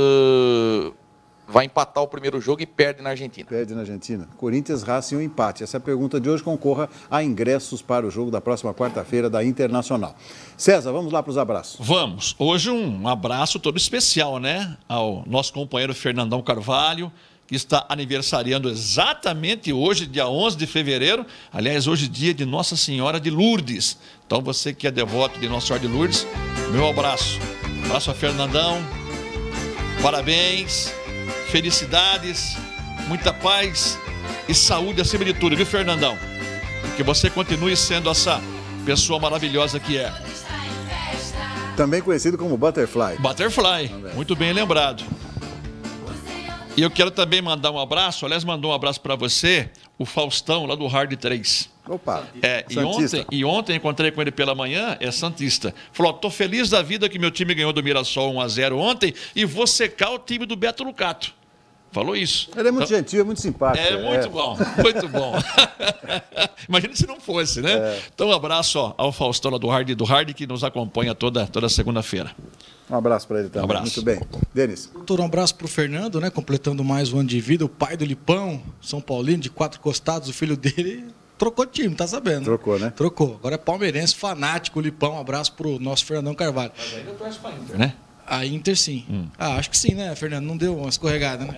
Speaker 4: vai empatar o primeiro jogo e perde na Argentina.
Speaker 1: Perde na Argentina. Corinthians, Racing, um empate. Essa é a pergunta de hoje. Concorra a ingressos para o jogo da próxima quarta-feira da Internacional. César, vamos lá para os abraços.
Speaker 2: Vamos. Hoje um abraço todo especial, né? Ao nosso companheiro Fernandão Carvalho, que está aniversariando exatamente hoje, dia 11 de fevereiro. Aliás, hoje dia de Nossa Senhora de Lourdes. Então, você que é devoto de Nossa Senhora de Lourdes, meu abraço. Abraço a Fernandão. Parabéns, felicidades, muita paz e saúde acima de tudo, viu, Fernandão? Que você continue sendo essa pessoa maravilhosa que é.
Speaker 1: Também conhecido como Butterfly.
Speaker 2: Butterfly, muito bem lembrado. E eu quero também mandar um abraço, aliás, mandou um abraço para você, o Faustão, lá do Hard 3.
Speaker 1: Opa,
Speaker 2: e ontem encontrei com ele pela manhã, é santista. Falou, tô feliz da vida que meu time ganhou do Mirassol 1-0 ontem e vou secar o time do Beto Lucato. Falou isso.
Speaker 1: Ele é muito gentil, é muito simpático.
Speaker 2: É muito bom, muito bom. Imagina se não fosse, né? Então, um abraço ao Faustão lá do Hard, que nos acompanha toda segunda-feira.
Speaker 1: Um abraço para ele também.
Speaker 2: Um abraço.
Speaker 1: Muito bem. Denis.
Speaker 3: Doutor, um abraço para o Fernando, né? Completando mais um ano de vida. O pai do Lipão, São Paulino, de 4 costados, o filho dele trocou de time, tá sabendo?
Speaker 1: Trocou, né?
Speaker 3: Trocou. Agora é palmeirense, fanático, o Lipão. Um abraço para o nosso Fernandão Carvalho.
Speaker 2: Mas ainda torce para a Inter, né?
Speaker 3: A Inter, sim. Acho que sim, né, Fernando? Não deu uma escorregada, né?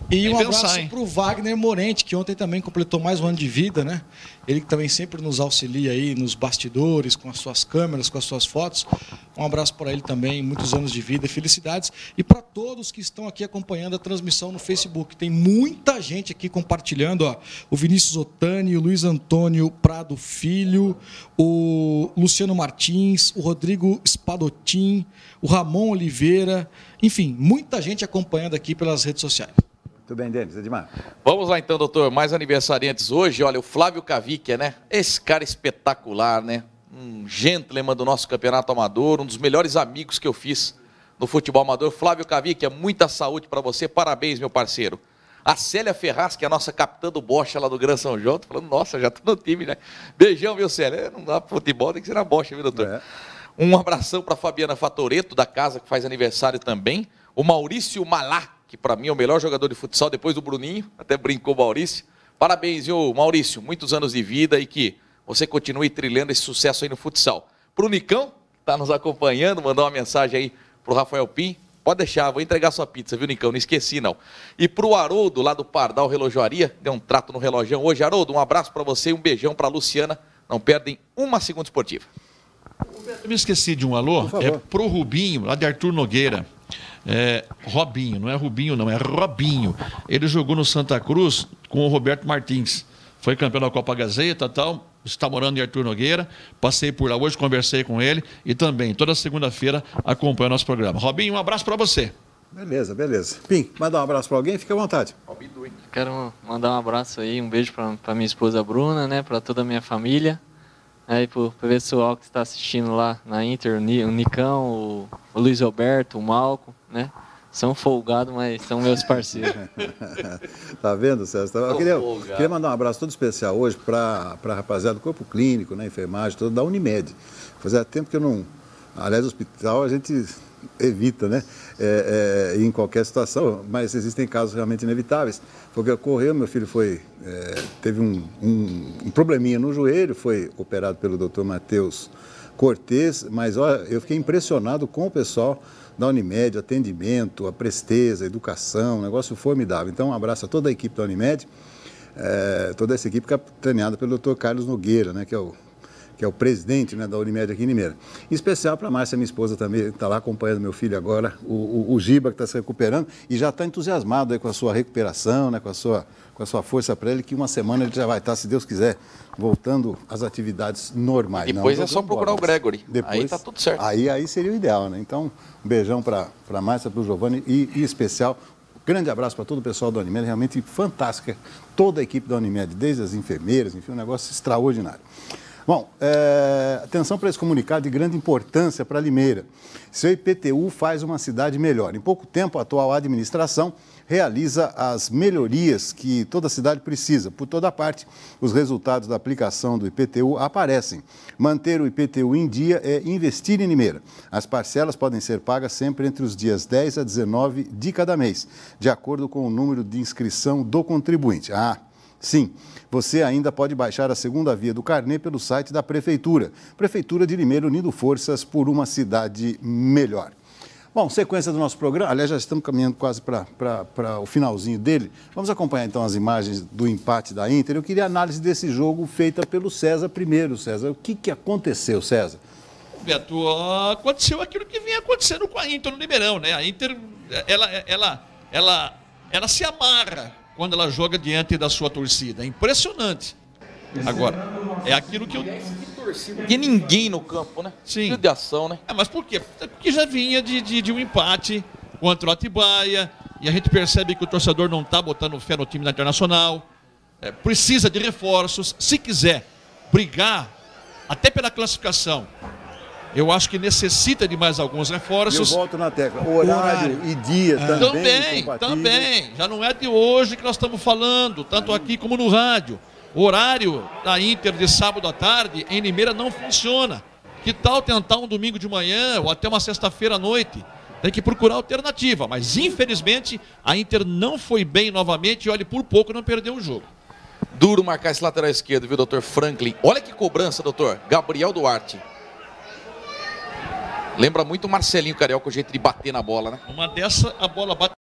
Speaker 3: E um abraço para o Wagner Morente, que ontem também completou mais um ano de vida, né? Ele que também sempre nos auxilia aí nos bastidores, com as suas câmeras, com as suas fotos. Um abraço para ele também, muitos anos de vida e felicidades. E para todos que estão aqui acompanhando a transmissão no Facebook. Tem muita gente aqui compartilhando, ó. O Vinícius Otani, o Luiz Antônio Prado Filho, o Luciano Martins, o Rodrigo Spadotin, o Ramon Oliveira, enfim, muita gente acompanhando aqui pelas redes sociais.
Speaker 1: Muito bem, Denis, Edmar.
Speaker 4: Vamos lá então, doutor, mais aniversariantes hoje, olha, o Flávio Cavicchia, né? Esse cara espetacular, né? Um gentleman do nosso campeonato amador, um dos melhores amigos que eu fiz no futebol amador. Flávio Cavicchia, muita saúde para você, parabéns, meu parceiro. A Célia Ferraz, que é a nossa capitã do bocha lá do Gran São João, tô falando, nossa, já tô no time, né? Beijão, viu, Célia? Não dá pro futebol, tem que ser na bocha, viu, doutor? Um abração para Fabiana Fatoreto, da casa, que faz aniversário também. O Maurício Malá, que para mim é o melhor jogador de futsal, depois do Bruninho, até brincou o Maurício. Parabéns, viu, Maurício? Muitos anos de vida e que você continue trilhando esse sucesso aí no futsal. Para o Nicão, que está nos acompanhando, mandou uma mensagem aí para o Rafael Pim. Pode deixar, vou entregar sua pizza, viu, Nicão? Não esqueci, não. E para o Haroldo, lá do Pardal Relojoaria, deu um trato no relojão hoje. Haroldo, um abraço para você e um beijão para a Luciana. Não perdem uma segunda esportiva.
Speaker 2: Eu me esqueci de um alô, é pro Rubinho, lá de Arthur Nogueira. Robinho, não é Rubinho não, é Robinho. Ele jogou no Santa Cruz com o Roberto Martins. Foi campeão da Copa Gazeta e tal, está morando em Arthur Nogueira. Passei por lá hoje, conversei com ele e também toda segunda-feira acompanha o nosso programa. Robinho, um abraço para você.
Speaker 1: Beleza, beleza. Pim, mandar um abraço para alguém, fica à vontade.
Speaker 5: Quero mandar um abraço aí, um beijo para minha esposa Bruna, né, para toda a minha família. Aí pro pessoal que está assistindo lá na Inter, o Nicão, o Luiz Alberto, o Malco, né? São folgados, mas são meus parceiros.
Speaker 1: Tá vendo, César? Eu queria mandar um abraço todo especial hoje para a rapaziada do corpo clínico, né, enfermagem, toda da Unimed. Fazia tempo que eu não... Aliás, hospital a gente evita, né? Em qualquer situação, mas existem casos realmente inevitáveis. Foi o que ocorreu, meu filho teve um probleminha no joelho, foi operado pelo Dr. Matheus Cortez, mas olha, eu fiquei impressionado com o pessoal da Unimed, o atendimento, a presteza, a educação, um negócio formidável. Então, um abraço a toda a equipe da Unimed, toda essa equipe capitaneada pelo Dr. Carlos Nogueira, né, que é o presidente, né, da Unimed aqui em Limeira. Em especial para a Márcia, minha esposa também, está lá acompanhando meu filho agora, o Giba, que está se recuperando, e já está entusiasmado aí com a sua recuperação, né, com a sua força para ele, que uma semana ele já vai estar, se Deus quiser, voltando às atividades normais.
Speaker 4: Depois é só procurar o Gregory, aí está tudo certo.
Speaker 1: Aí seria o ideal, né? Então, um beijão para a Márcia, para o Giovanni e em especial, grande abraço para todo o pessoal da Unimed, realmente fantástica, toda a equipe da Unimed, desde as enfermeiras, enfim, um negócio extraordinário. Bom, atenção para esse comunicado de grande importância para Limeira. Seu IPTU faz uma cidade melhor. Em pouco tempo, a atual administração realiza as melhorias que toda cidade precisa. Por toda parte, os resultados da aplicação do IPTU aparecem. Manter o IPTU em dia é investir em Limeira. As parcelas podem ser pagas sempre entre os dias 10 a 19 de cada mês, de acordo com o número de inscrição do contribuinte. Sim, você ainda pode baixar a segunda via do carnê pelo site da Prefeitura. Prefeitura de Limeira, unindo forças por uma cidade melhor. Bom, sequência do nosso programa, aliás, já estamos caminhando quase para o finalzinho dele. Vamos acompanhar então as imagens do empate da Inter. Eu queria análise desse jogo feita pelo César primeiro, César. O que aconteceu, César?
Speaker 2: Beto, aconteceu aquilo que vinha acontecendo com a Inter no Limeirão, né? A Inter, ela se amarra quando ela joga diante da sua torcida. É impressionante. Agora, é aquilo que eu...
Speaker 4: E ninguém no campo, né?
Speaker 2: Sim.
Speaker 4: De ação, né?
Speaker 2: Mas por quê? Porque já vinha de um empate contra o Atibaia, e a gente percebe que o torcedor não está botando fé no time da Internacional, precisa de reforços. Se quiser brigar até pela classificação, eu acho que necessita de mais alguns reforços.
Speaker 1: Eu volto na tecla, horário e dia
Speaker 2: também, já não é de hoje que nós estamos falando, tanto aqui como no rádio. O horário da Inter de sábado à tarde em Limeira não funciona. Que tal tentar um domingo de manhã ou até uma sexta-feira à noite? Tem que procurar alternativa, mas infelizmente a Inter não foi bem novamente e olha, por pouco não perdeu o jogo.
Speaker 4: Duro marcar esse lateral esquerdo, viu, doutor Franklin? Olha que cobrança, doutor. Gabriel Duarte. Lembra muito o Marcelinho Carioca, o jeito de bater na bola, né?
Speaker 2: Uma dessa, a bola bate